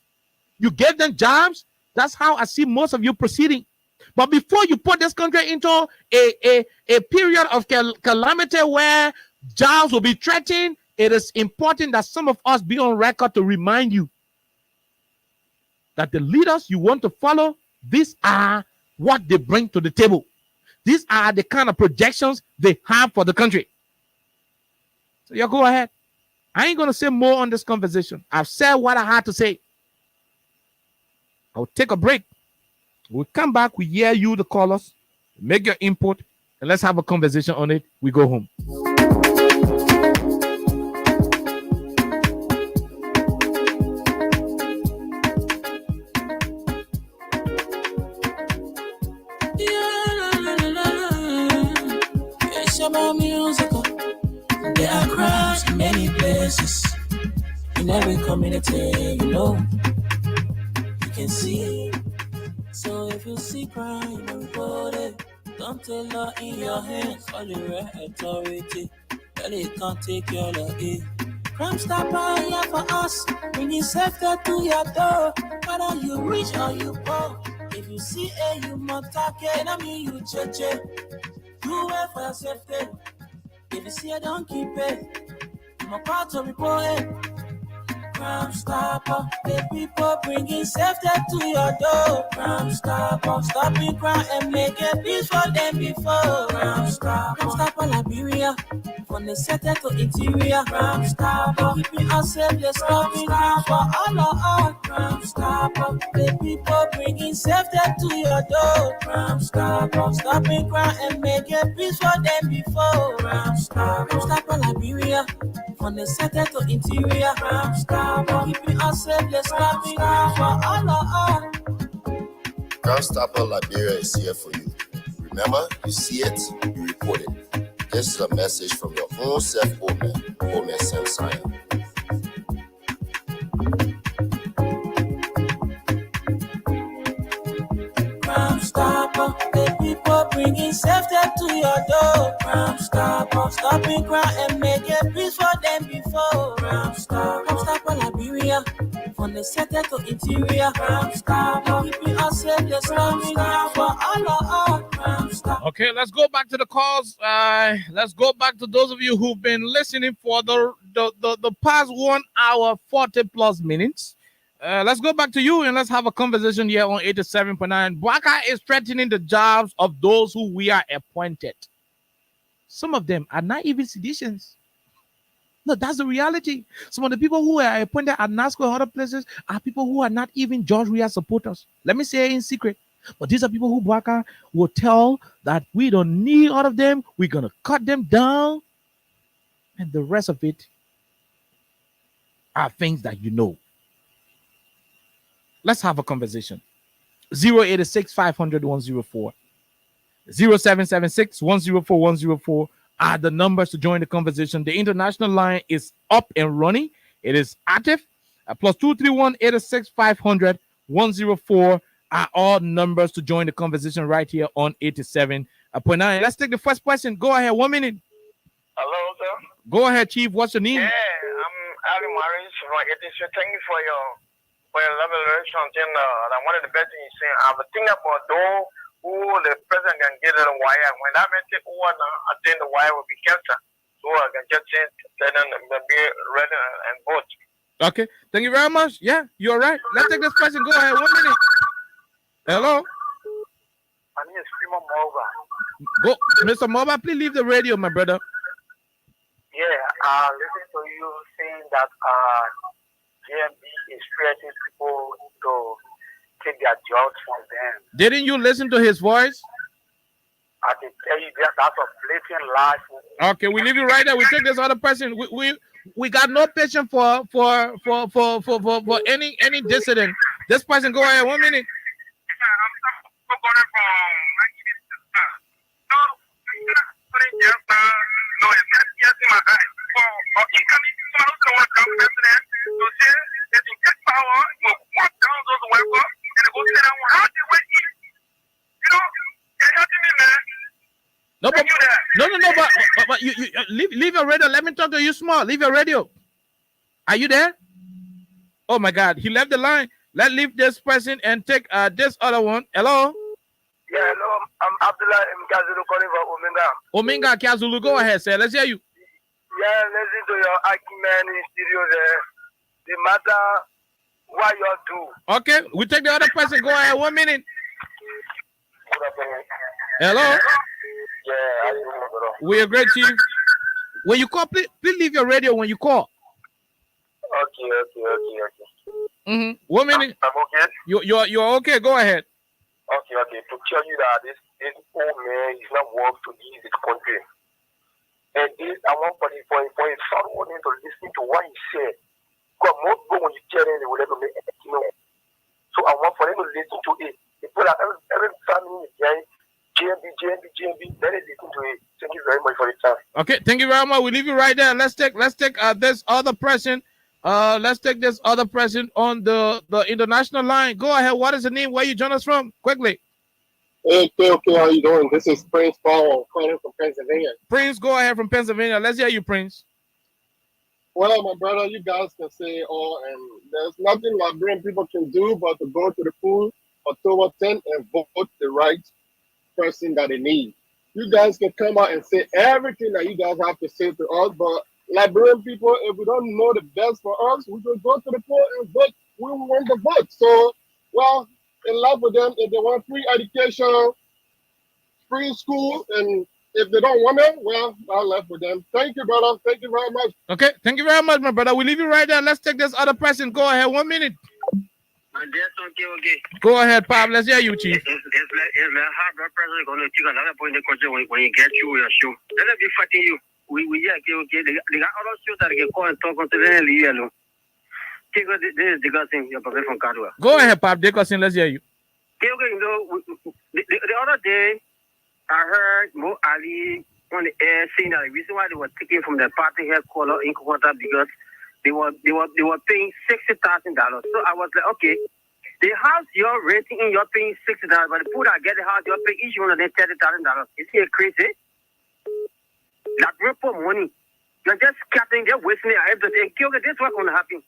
You gave them jobs. That's how I see most of you proceeding. But before you put this country into a period of calamity where jobs will be threatened, it is important that some of us be on record to remind you that the leaders you want to follow, these are what they bring to the table. These are the kind of projections they have for the country. So you go ahead. I ain't going to say more on this conversation. I've said what I had to say. I'll take a break. We'll come back. We hear you, the callers. Make your input. And let's have a conversation on it. We go home. There are crowds in many places, in every community, you know, you can see. So if you see crime, report it. Don't take law in your hands, all the right authority. Well, it can't take your law in. Crime stopper here for us, bringing safety to your door. Whether you rich or you poor, if you see a you must take it, I mean you check it. Do it for your safety. If you see it, don't keep it. I'm about to report it. Crime stopper, the people bringing safety to your door. Crime stopper, stopping crime and making peace for them before. Crime stopper, Liberia, from the center to interior. Crime stopper, keeping us safe, let's stop crime for all of us. Crime stopper, the people bringing safety to your door. Crime stopper, stopping crime and making peace for them before. Crime stopper, Liberia, from the center to interior. Crime stopper, keeping us safe, let's stop crime for all of us. Crime Stopper Liberia is here for you. Remember, you see it, you report it. This is a message from your own self, Omen Samsaya. Crime stopper, the people bringing safety to your door. Crime stopper, stopping crime and making peace for them before. Crime stopper, Liberia, from the center to interior. Crime stopper, keeping us safe, let's stop crime for all of us. Crime stopper. Okay, let's go back to the calls. Let's go back to those of you who've been listening for the past 1 hour, 40 plus minutes. Let's go back to you and let's have a conversation here on 87.9. Bwaka is threatening the jobs of those who we are appointed. Some of them are not even citizens. No, that's the reality. Some of the people who are appointed at NASCO and other places are people who are not even George Weah supporters. Let me say in secret. But these are people who Bwaka will tell that we don't need all of them. We're going to cut them down. And the rest of it are things that you know. Let's have a conversation. 086 500 104. 0776 104 104 are the numbers to join the conversation. The international line is up and running. It is active. Plus 231 86 500 104 are all numbers to join the conversation right here on 87.9. Let's take the first question. Go ahead. 1 minute. Hello, sir. Go ahead, Chief. What's your name? Yeah, I'm Ali Maris from 87. Thank you for your revelation. And one of the best things you say, I was thinking about those who the president can get a wire. When I meant it, I think the wire will be captured. So I can just say, be ready and vote. Okay. Thank you very much. Yeah, you're right. Let's take this question. Go ahead. 1 minute. Hello. My name is Primo Mova. Go, Mr. Mova, please leave the radio, my brother. Yeah, listen to you saying that JMB is threatening people to take their jobs from them. Didn't you listen to his voice? I can tell you that's a blatant lie. Okay, we leave you right there. We take this other person. We got no patience for any dissident. This person, go ahead. 1 minute. No, but you leave your radio. Let me talk to you small. Leave your radio. Are you there? Oh my God, he left the line. Let's leave this person and take this other one. Hello. Yeah, hello. I'm Abdullah Mkazulu calling from Ominga. Ominga Kazulu, go ahead, sir. Let's hear you. Yeah, listen to your argument in studio there. The matter what y'all do. Okay, we take the other person. Go ahead. 1 minute. Hello. Yeah, I do, bro. We are great, Chief. When you call, please leave your radio when you call. Okay. 1 minute. I'm okay. You're okay. Go ahead. Okay. To tell you that this old man is not work to leave this country. And this, I want for someone to listen to what he said. Because most people, when you tell them, they will never make it. So I want for them to listen to it. People that every family is behind GMB, let it listen to it. Thank you very much for the time. Okay, thank you very much. We leave you right there. Let's take this other person. Let's take this other person on the international line. Go ahead. What is the name? Where you join us from? Quickly. Hey, okay, how you doing? This is Prince Paul calling from Pennsylvania. Prince, go ahead from Pennsylvania. Let's hear you, Prince. Well, my brother, you guys can say all, and there's nothing Liberian people can do but to go to the pool October 10th and vote the right person that they need. You guys can come out and say everything that you guys have to say to us, but Liberian people, if we don't know the best for us, we will go to the poll and vote. We want the vote. So, well, in love with them, if they want free education, free school, and if they don't want it, well, I'm left with them. Thank you, brother. Thank you very much. Okay, thank you very much, my brother. We leave you right there. Let's take this other person. Go ahead. 1 minute. Okay. Go ahead, Pop. Let's hear you, Chief. It's like hard blood pressure going to take another point in the country when you get through your show. Let it be fighting you. We okay. They got other shows that they can call and talk on today and leave you alone. This is Dickerson, your person from Caldwell. Go ahead, Pop. Dickerson, let's hear you. Okay, you know, the other day, I heard Mo Ali on the air saying that the reason why they were taking from the party headquarters in Kokota because they were paying $60,000. So I was like, okay, the house you're renting in, you're paying $60, but the people that get the house, you're paying each one of them $30,000. Isn't it crazy? That report money. You're just scattering, they're wasting it. Everything. Okay, this is what's going to happen.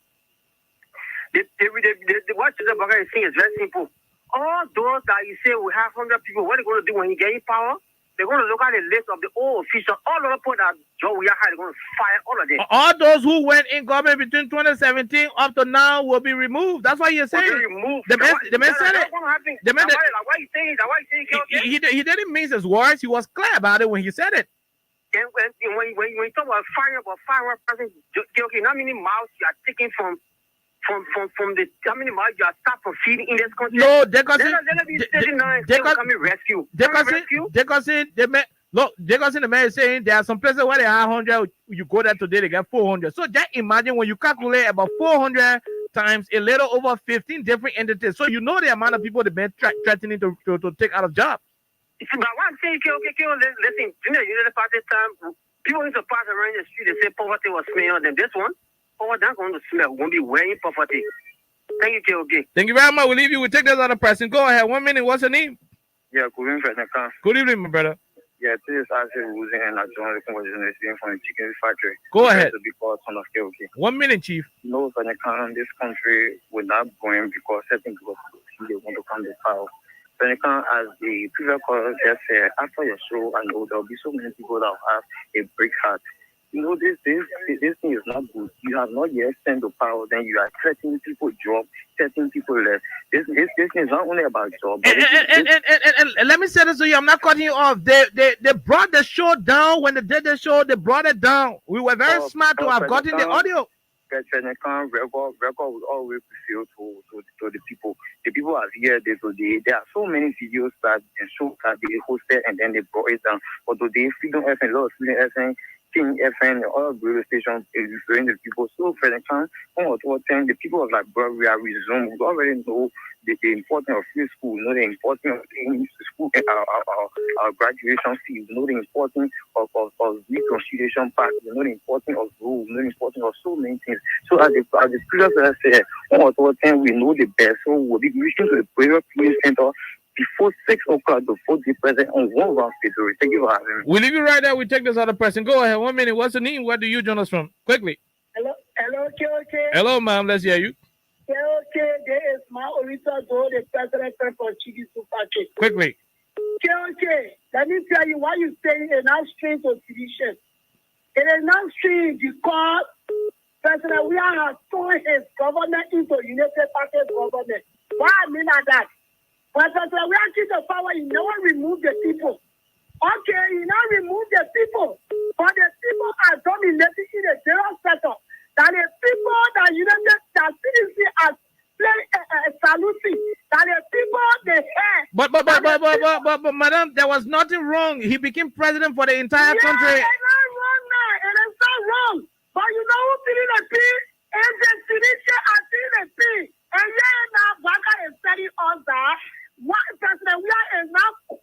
What the Burger is saying is very simple. All those that you say we have 100 people, what are they going to do when you get in power? They're going to look at the list of the old officials. All of the people that Joe we are they're going to fire all of them. All those who went in government between 2017 up to now will be removed. That's why you're saying. The man said it. The man. Why you saying that? Why you saying he didn't mince his words. He was clear about it when he said it. And when you talk about fire person, okay, how many mouths you are taking from the how many miles you are start from feeding in this country? No, Dickerson, the man is saying there are some places where they have 100. You go there today, they get 400. So just imagine when you calculate about 400 times a little over 15 different entities. So you know the amount of people they've been threatening to take out of job. But what I'm saying, listen, the party time, people used to pass around the street, they say poverty was smelling them. This one, poverty not going to smell, won't be wearing poverty. Thank you, KOK. Thank you very much. We'll leave you. We'll take this other person. Go ahead. 1 minute. What's your name? Yeah, good evening, Good evening, my brother. Yeah, this is actually losing and I joined the conversation from the chicken factory. Go ahead. Because son of KOK. 1 minute, Chief. No, this country will not going because certain people they want to come to power. As the previous caller just said, after your show, I know there'll be so many people that will have a break heart. You know, this thing is not good. You have not yet sent the power, then you are threatening people job, threatening people less. This thing is not only about job. And let me say this to you, I'm not cutting you off. They brought the show down when they did the show. They brought it down. We were very smart to have gotten the audio. Record will always feel to the people. The people are here. There are so many videos that and shows that they hosted and then they brought it down. But today, Freedom FM, Lord Freedom FM, King FM, all radio stations is referring to people. So for the time, the people of Liberia, we are resumed. We already know the importance of free school, know the importance of school, our graduation fees, know the importance of reconciliation part, know the importance of rules, know the importance of so many things. So as the previous said, we know the best. So we'll be reaching to the prayer police center before 6 o'clock to vote the president on one round victory. Thank you for having me. We'll leave you right there. We take this other person. Go ahead. 1 minute. What's the name? Where do you join us from? Quickly. Hello, KOK. Hello, ma'am. Let's hear you. KOK, there is my Olita Do, the president for Chigi Super. Quickly. KOK, let me tell you why you saying a now strange to division. It is now strange because President Weah has turned his government into United Party government. Why I mean that? President Weah keep the power, he never remove the people. Okay, he now remove the people. But the people are dominating in the general sector. That the people that United that CDC has saluting, that the people they hate. But madam, there was nothing wrong. He became president for the entire country. It's not wrong now. It is not wrong. But you know who feeling the pin? And the CDC are feeling the pin. And yeah, now Baka is telling us that what President Weah is now,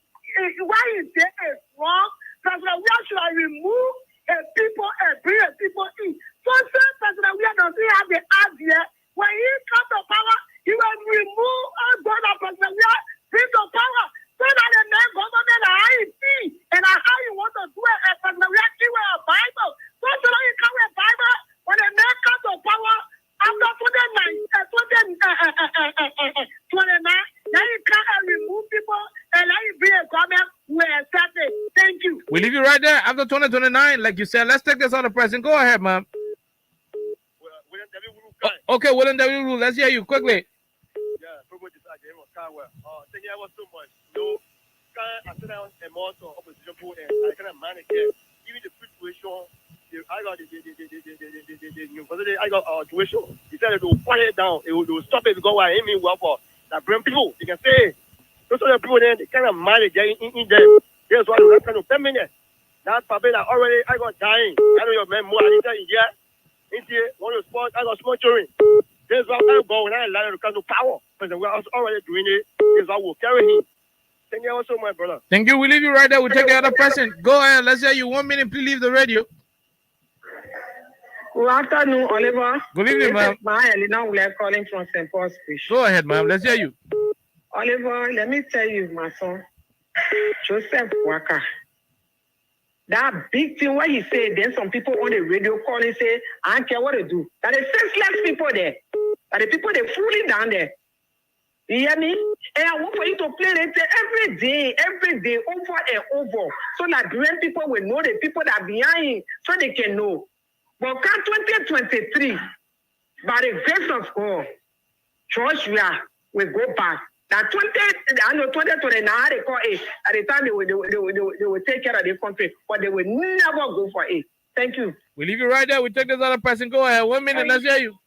why he say is wrong. President Weah should remove the people and bring the people in. So since President Weah doesn't have the idea, when he comes to power, he will remove all those that President Weah bring to power. So that the main government are how he see and how you want to do it. And President Weah give a Bible. So that he come with Bible, when the man comes to power, after 29, now you can't remove people and now you bring a government who accept it. Thank you. We leave you right there after 2029, like you said. Let's take this on the president. Go ahead, ma'am. Okay, William W. Rule, let's hear you quickly. Even the situation, I got the tuition. He said it will quiet down, it will stop it because I mean well for that bring people. You can say those other people then they kind of manage in them. Here's why we're kind of 10 minutes. That's probably that already I got dying. I know your man more in here. In here, one of the sports I got sponsoring. Here's why I go when I learn to come to power. But we're already doing it. Here's why we'll carry him. Thank you also, my brother. Thank you. We leave you right there. We'll take the other person. Go ahead. Let's hear you. 1 minute. Please leave the radio. Good afternoon, Oliver. Good evening, ma'am. Now we are calling from St. Paul's Fish. Go ahead, ma'am. Let's hear you. Oliver, let me tell you, my son, Joseph Waka. That big thing what he said, then some people on the radio call and say, I don't care what they do. That is senseless people there. That the people they fooling down there. You hear me? And I want for you to play it every day, over and over. So that when people will know the people that are behind, so they can know. But come 2023, by the grace of God, Joshua will go back. That 2029, they call it. At the time they will take care of the country, but they will never go for it. Thank you. We leave you right there. We take this other person. Go ahead. 1 minute. Let's hear you.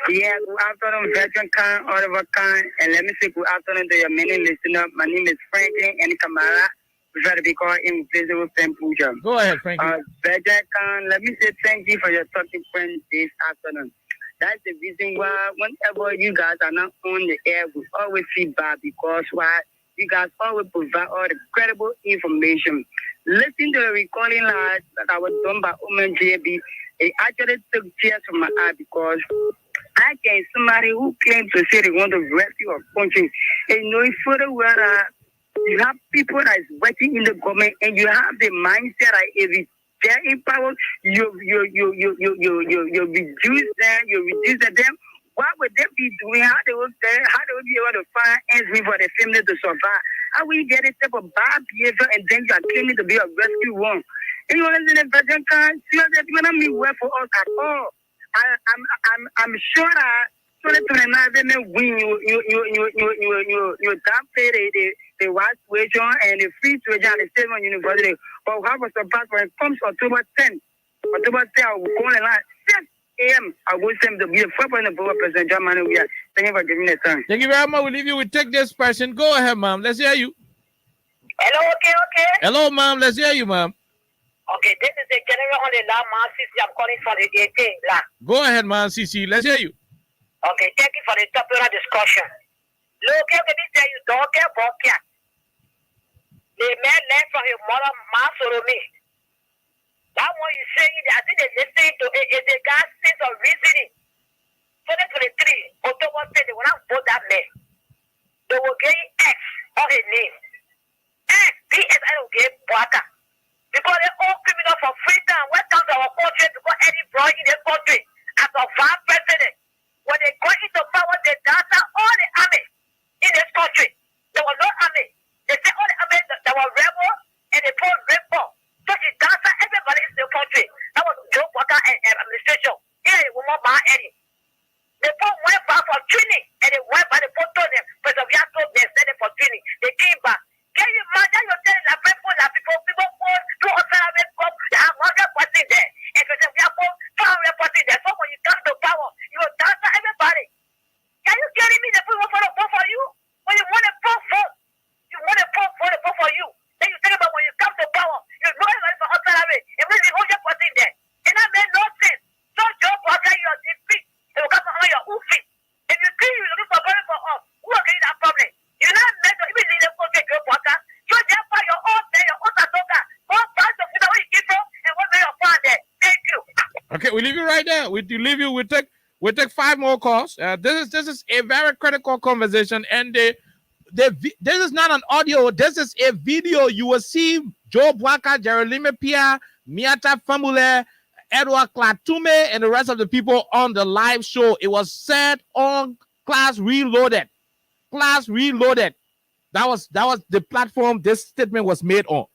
Yeah, good afternoon, Veteran Khan, Oliver Khan, and let me say good afternoon to your many listeners. My name is Franklin and Kamara. We try to be called Invisible Pen Puja. Go ahead, Franklin. Veteran Khan, let me say thank you for your talking point this afternoon. That's the reason why whenever you guys are not on the air, we always feel bad because why you guys always provide all the credible information. Listen to the recording live that was done by Omen JB. It actually took tears from my eye because I can somebody who claims to say they want to rescue our country. And you know, if further where you have people that is working in the government and you have the mindset that if they're in power, you reduce them. What would they be doing? How they would be able to find ends meet for the family to survive? How will you get a type of bad behavior and then you are claiming to be a rescue one? And you want to say the Veteran can't see that you're not mean well for us at all. I'm sure that 2029 they may win. You downplay the white situation and the free situation at the State University. But how was the past when it comes October 10th? October 10th, I will go on the line 6 a.m. I will send the be a the board President John Manuel. Thank you for giving me the time. Thank you very much. We'll leave you. We'll take this person. Go ahead, ma'am. Let's hear you. Hello, okay. Hello, ma'am. Let's hear you, ma'am. Okay, this is the general on the land, ma'am. I'm calling for the 18th land. Go ahead, ma'am. CC. Let's hear you. Okay, thank you for the topic discussion. Look, let me tell you, don't get broken. The man learned from his mother, Masoromi. That one you say, I think they listening to it is the guy's sense of reasoning. 2023, October 10, they will not vote that man. They will get X on his name. X, BSI will get Bwaka. Because they all criminal for freedom. When comes to our country, because any boy in the country, as a vice president, when they go into power, they dance all the army in this country. There was no army. They say all the army that were rebel and they put rainbow. So he danced everybody in the country. That was Joe Walker and administration. Okay, we leave you right there. We leave you. We take 5 more calls. This is a very critical conversation, and this is not an audio. This is a video. You will see Joe Bwaka, Jeremy Pia, Miata Famule, Edward Klatume, and the rest of the people on the live show. It was said on Class Reloaded. Class Reloaded. That was the platform this statement was made on.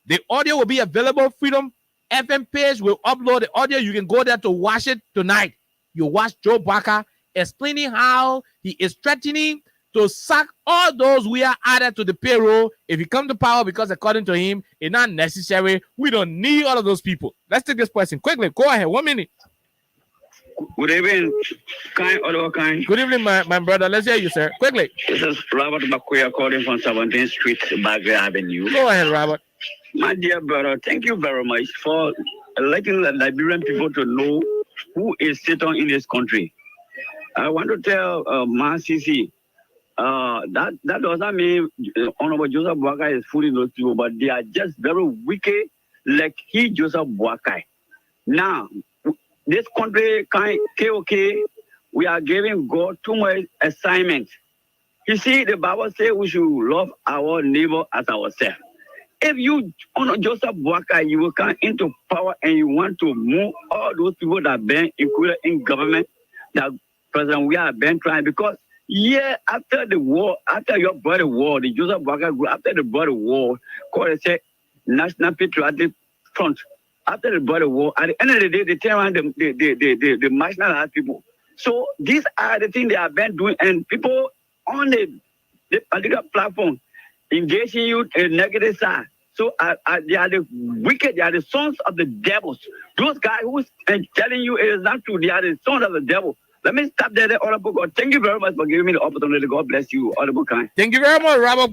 The audio will be available. Freedom FM page will upload the audio. You can go there to watch it tonight. You watch Joe Bwaka explaining how he is threatening to sack all those we are added to the payroll if he come to power, because according to him, it's not necessary. We don't need all of those people. Let's take this person quickly. Go ahead. 1 minute. Good evening, kind. Good evening, my brother. Let's hear you, sir. Quickly. This is Robert Makuya calling from 17th Street, Bagley Avenue. Go ahead, Robert. My dear brother, thank you very much for letting the Liberian people to know who is Satan in this country. I want to tell Masisi, that does not mean Honorable Joseph Bwaka is fooling those people, but they are just very wicked, like Joseph Bwaka. Now, this country, KOK, we are giving God too much assignment. You see, the Bible says we should love our neighbor as ourselves. If you honor Joseph Bwaka, you will come into power and you want to move all those people that have been included in government, that President we have been trying, because after the war, after your body war, the Joseph Bwaka group, after the body war, called it say National Patriotic Front. After the body war, at the end of the day, they turn around the marginalized people. So these are the things they have been doing, and people on the particular platform engaging you in a negative side. So they are the wicked, they are the sons of the devils. Those guys who are telling you it is not true, they are the sons of the devil. Let me stop there, Honorable God. Thank you very much for giving me the opportunity. God bless you, Honorable Kind. Thank you very much, Robert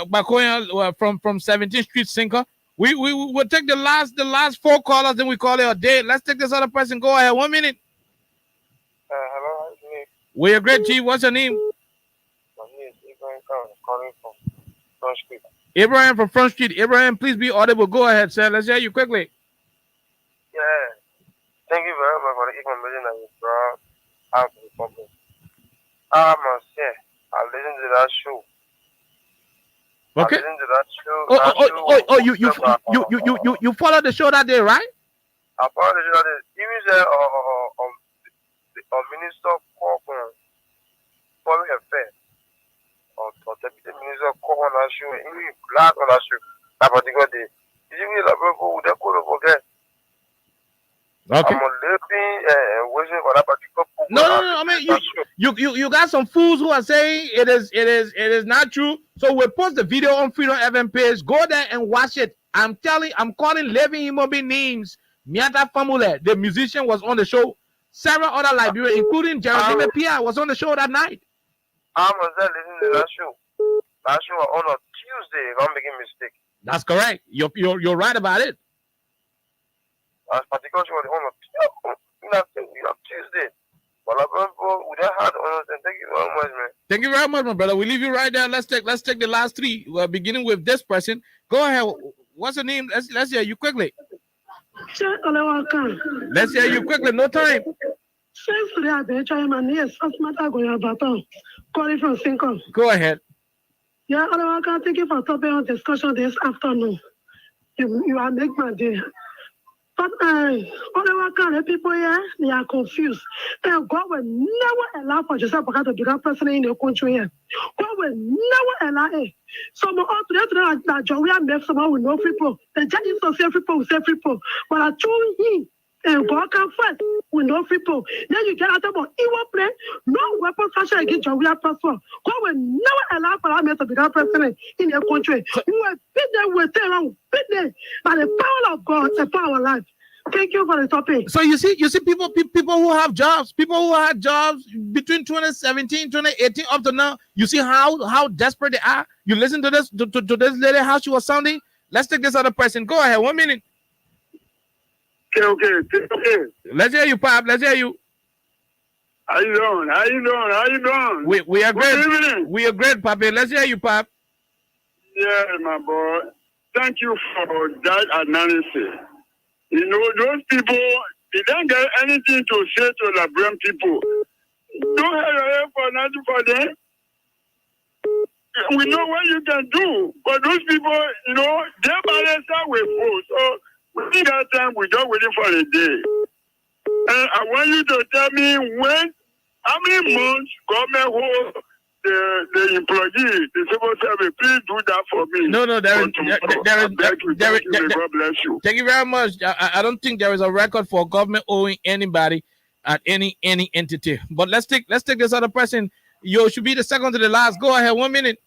Bakoya from 17th Street Sinker. We will take the last 4 callers, then we call it a day. Let's take this other person. Go ahead. 1 minute. Hello, We are great, Chief. What's your name? My name is Ibrahim calling from Front Street. Abraham from Front Street. Abraham, please be audible. Go ahead, sir. Let's hear you quickly. Yeah. Thank you very much for the information that you brought out to the public. I must say, I listened to that show. Okay. I listened to that show. You followed the show that day, right? I followed the show that day. Even the minister called for foreign affairs. Or deputy minister called on that show. Even black on that show. That particular day. Even the people who they couldn't forget. Okay. I'm living waiting for that particular program. No. I mean, you got some fools who are saying it is not true. So we'll post the video on Freedom FM page. Go there and watch it. I'm calling living human being names. Miata Famule, the musician, was on the show. Several other Liberians, including Jeremy Pia, was on the show that night. I was there listening to that show. That show was on a Tuesday, if I'm making a mistake. That's correct. You're right about it. As particular show was on Tuesday. But thank you very much, man. Thank you very much, my brother. We leave you right there. Let's take the last 3. We're beginning with this person. Go ahead. What's your name? Let's hear you quickly. Let's hear you quickly. No time. Go ahead. Yeah, thank you for topic on discussion this afternoon. You are making my day. But other people here, they are confused. And God will never allow for Joseph Bwaka to become president in the country here. God will never allow it. Some all today that John we have met someone with no free people. The judges will say free people, will say free people. But I told him and God can fight with no free people. Then you get out of evil play, no weapon fashion against John we have prosper. God will never allow for that man to become president in the country. We will beat them with terror, beat them by the power of God, the power of life. Thank you for the topic. So you see people who have jobs, people who had jobs between 2017, 2018 up to now. You see how desperate they are. You listen to this to this lady, how she was sounding. Let's take this other person. Go ahead. 1 minute. Okay. Let's hear you, Pop. Let's hear you. How you doing? We are great. We are great, Papi. Let's hear you, Pop. Yeah, my boy. Thank you for that analysis. You know, those people You don't get anything to say to Liberian people. Don't have your head for nothing for them. We know what you can do, but those people, you know, their balance will vote. So within that time, we're just waiting for a day. And I want you to tell me how many months government hold the employees, the civil service. Please do that for me. No, there is. God bless you. Thank you very much. I don't think there is a record for government owing anybody at any entity. But let's take this other person. You should be the second to the last. Go ahead. 1 minute.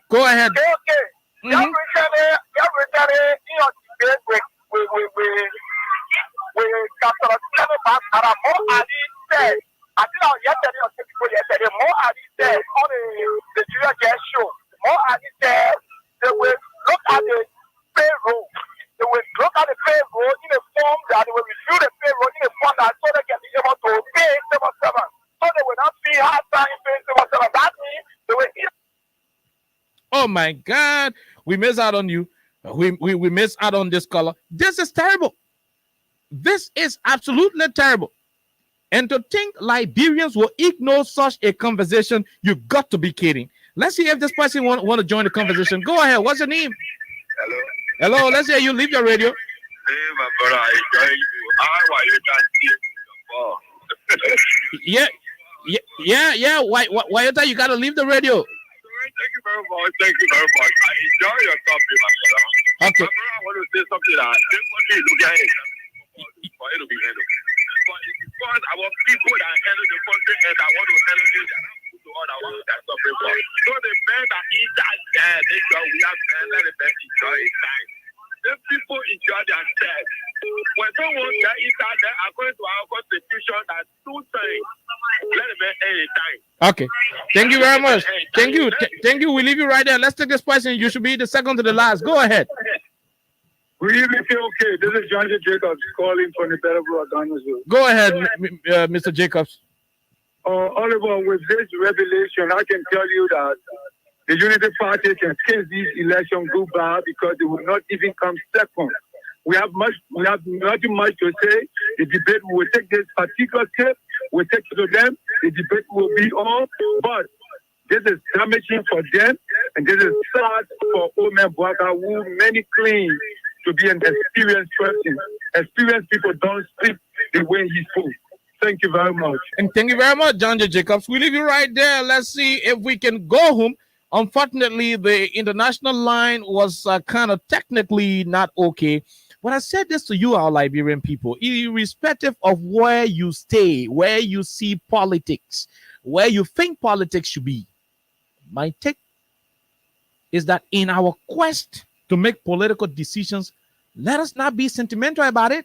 Go ahead. They will look at the payroll. They will look at the payroll in a form that they will review the payroll in a form that so they can be able to pay civil servants. So they will not be hard time paying civil servants. That means they will. Oh my God, we miss out on you. We miss out on this color. This is terrible. This is absolutely terrible. And to think Liberians will ignore such a conversation, you got to be kidding. Let's see if this person want to join the conversation. Go ahead. What's your name? Hello. Let's hear you. Leave your radio. Hey, my brother, I enjoy you. How are you? Yeah. Why you gotta leave the radio? Thank you very much. I enjoy your topic, my brother. Okay. My brother, I want to say something that this country is looking at it for it to be handled. But it's because our people that handle the country and that want to handle it, that are put to all that want that suffering for. So the men that eat that there, they go, we have men, let the men enjoy it time. The people enjoy their sex. When someone get inside there, according to our constitution, that's 2 things. Let the men end it time. Okay. Thank you very much. Thank you. We leave you right there. Let's take this question. You should be the second to the last. Go ahead. Good evening, okay. This is John J. Jacobs calling from the Peterborough, Donnellsville. Go ahead, Mr. Jacobs. Oliver, with this revelation, I can tell you that the Unity Party can change this election goodbye because they will not even come second. We have nothing much to say. The debate will take this particular step. We'll take it to them. The debate will be on. But this is damaging for them, and this is sad for Omen Bwaka, who many claim to be an experienced person. Experienced people don't speak the way he spoke. Thank you very much. And thank you very much, John J. Jacobs. We leave you right there. Let's see if we can go home. Unfortunately, the international line was kind of technically not okay. But I said this to you, our Liberian people, irrespective of where you stay, where you see politics, where you think politics should be, my take is that in our quest to make political decisions, let us not be sentimental about it.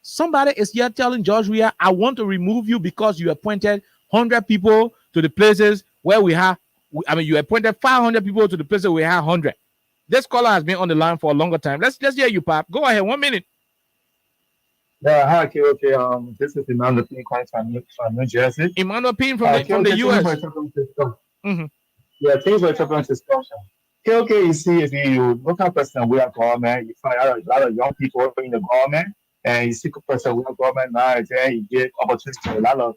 Somebody is here telling George Weah, I want to remove you because you appointed 100 people to the places where you appointed 500 people to the places we have 100. This caller has been on the line for a longer time. Let's hear you, Pap. Go ahead. 1 minute. Yeah, hi, okay. This is Emmanuel Pin from New Jersey. Emmanuel Pin from the US. Mm-hmm. Yeah, thanks for the discussion. Okay, you see, if you look at person we are government, you find out a lot of young people in the government, and you see a person we are government now, and then you get opportunity for a lot of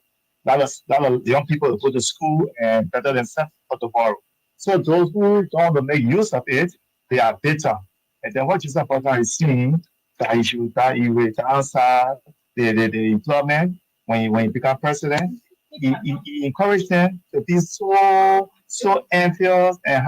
young people to go to school and better themselves for tomorrow. So those who don't make use of it, they are bitter. And then what you say about is seeing that you will answer the employment when you become president. You encourage them to be so envious and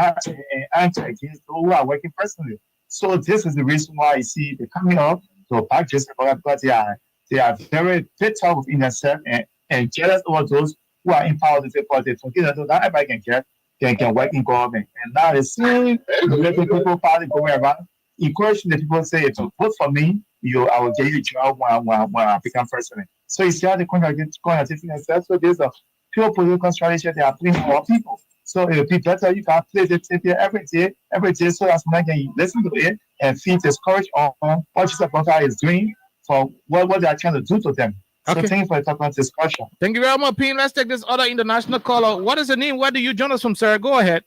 anti against those who are working personally. So this is the reason why you see they coming up to back Joseph because they are very bitter within themselves and jealous over those who are in power to say politics. Forget that not everybody can work in government. And now the same little people party going around, encouraging the people say, if you vote for me, I will give you a job when I become president. So you see how the contradicting themselves. So there's a pure political strategy they are playing for people. So it would be better you can play the tape here every day so that someone can listen to it and feel discouraged on what Joseph Boakai is doing for what they are trying to do to them. So thank you for the talking discussion. Thank you very much, Pin. Let's take this other international caller. What is the name? Where do you join us from, sir? Go ahead.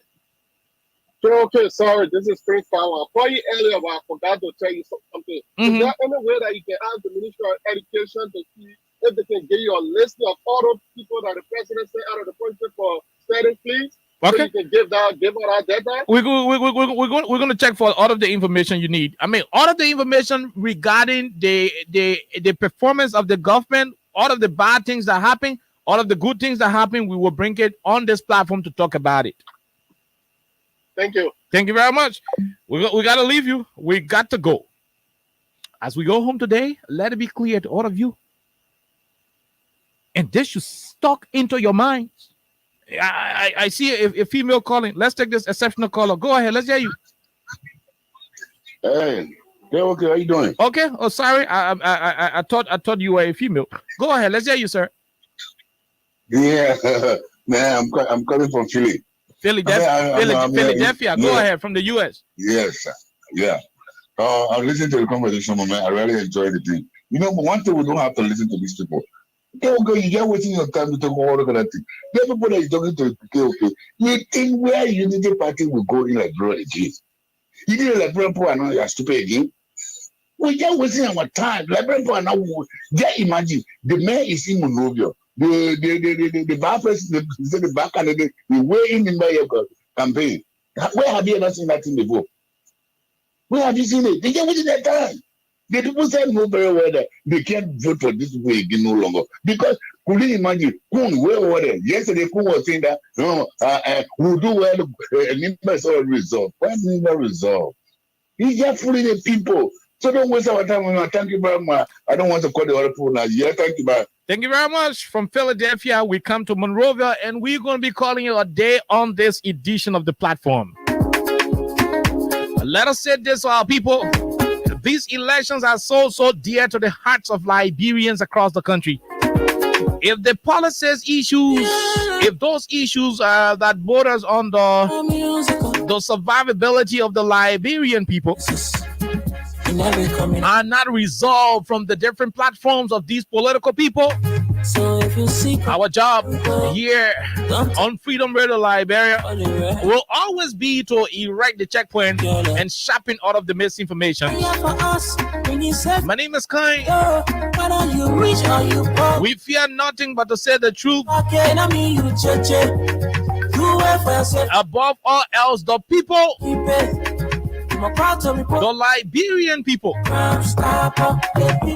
Okay, sorry, this is Prince Power. I called you earlier, but I forgot to tell you something. Is there any way that you can ask the Ministry of Education to see if they can give you a list of all those people that the president sent out of the country for studying, please? Okay. So you can give all that data? We're going to check for all of the information you need. I mean, all of the information regarding the performance of the government, all of the bad things that happen, all of the good things that happen, we will bring it on this platform to talk about it. Thank you. Thank you very much. We got to leave you. We got to go. As we go home today, let it be clear to all of you. And this should stuck into your minds. I see a female calling. Let's take this exceptional caller. Go ahead. Let's hear you. Hey, okay. How you doing? Okay. Oh, sorry. I thought you were a female. Go ahead. Let's hear you, sir. Yeah, man. I'm coming from Philly. Philadelphia. Go ahead, from the U.S. Yes, sir. Yeah. I listened to the conversation, man. I really enjoyed the thing. You know, one thing we don't have to listen to these people. Okay, you just wasting your time to talk all of that thing. The people that is talking to okay. You think where Unity Party will go in like bro again? You didn't like bro and now you're stupid again. We just wasting our time. Like bro and now just imagine the mayor is in Monrovia. The bar president, the back candidate, the way in the campaign. Where have you ever seen that thing before? Where have you seen it? They just wasting their time. The people said no very well that they can't vote for this way again no longer. Because could you imagine Kun where were they? Yesterday Kun was saying that we'll do well numbers all resolved. Why never resolved? He's just fooling the people. So don't waste our time. Thank you very much. I don't want to call the other people now. Yeah, thank you, bye. Thank you very much. From Philadelphia, we come to Monrovia, and we're going to be calling you a day on this edition of the platform. Let us say this to our people. These elections are so dear to the hearts of Liberians across the country. If the policies issues, if those issues that borders on the survivability of the Liberian people are not resolved from the different platforms of these political people, so if you see our job here on Freedom Radio Liberia will always be to erect the checkpoint and sharpen all of the misinformation. My name is Kai. We fear nothing but to say the truth. Above all else, the people, the Liberian people,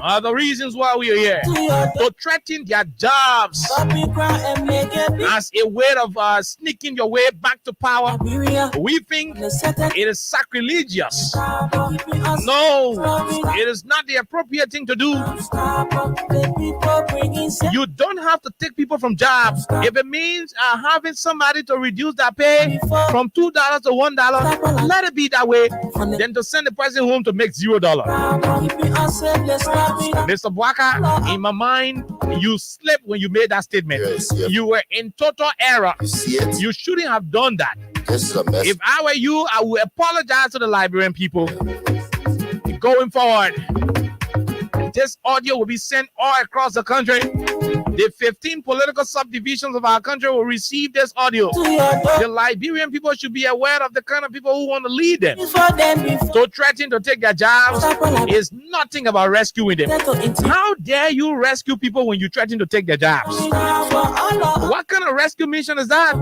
are the reasons why we are here. To threaten their jobs as a way of sneaking your way back to power. We think it is sacrilegious. No, it is not the appropriate thing to do. You don't have to take people from jobs. If it means having somebody to reduce their pay from $2 to $1, let it be that way. Then to send the person home to make $0. Mr. Bwaka, in my mind, you slept when you made that statement. Yes. You were in total error. You see it? You shouldn't have done that. This is a mess. If I were you, I would apologize to the Liberian people. Going forward, this audio will be sent all across the country. The 15 political subdivisions of our country will receive this audio. The Liberian people should be aware of the kind of people who want to lead them. So threatening to take their jobs is nothing about rescuing them. How dare you rescue people when you threaten to take their jobs? What kind of rescue mission is that?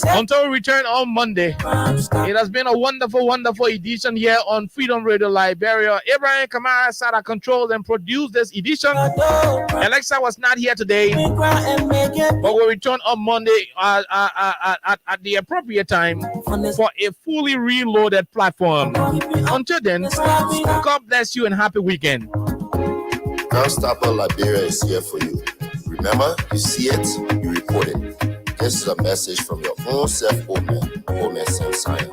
Until we return on Monday, it has been a wonderful, wonderful edition here on Freedom Radio Liberia. Abraham Kamara sat at control and produced this edition. Alexa was not here today, but we'll return on Monday at the appropriate time for a fully reloaded platform. Until then, God bless you and happy weekend. Gunstopper Liberia is here for you. Remember, you see it, you report it. This is a message from your own self, Omen Samsaya.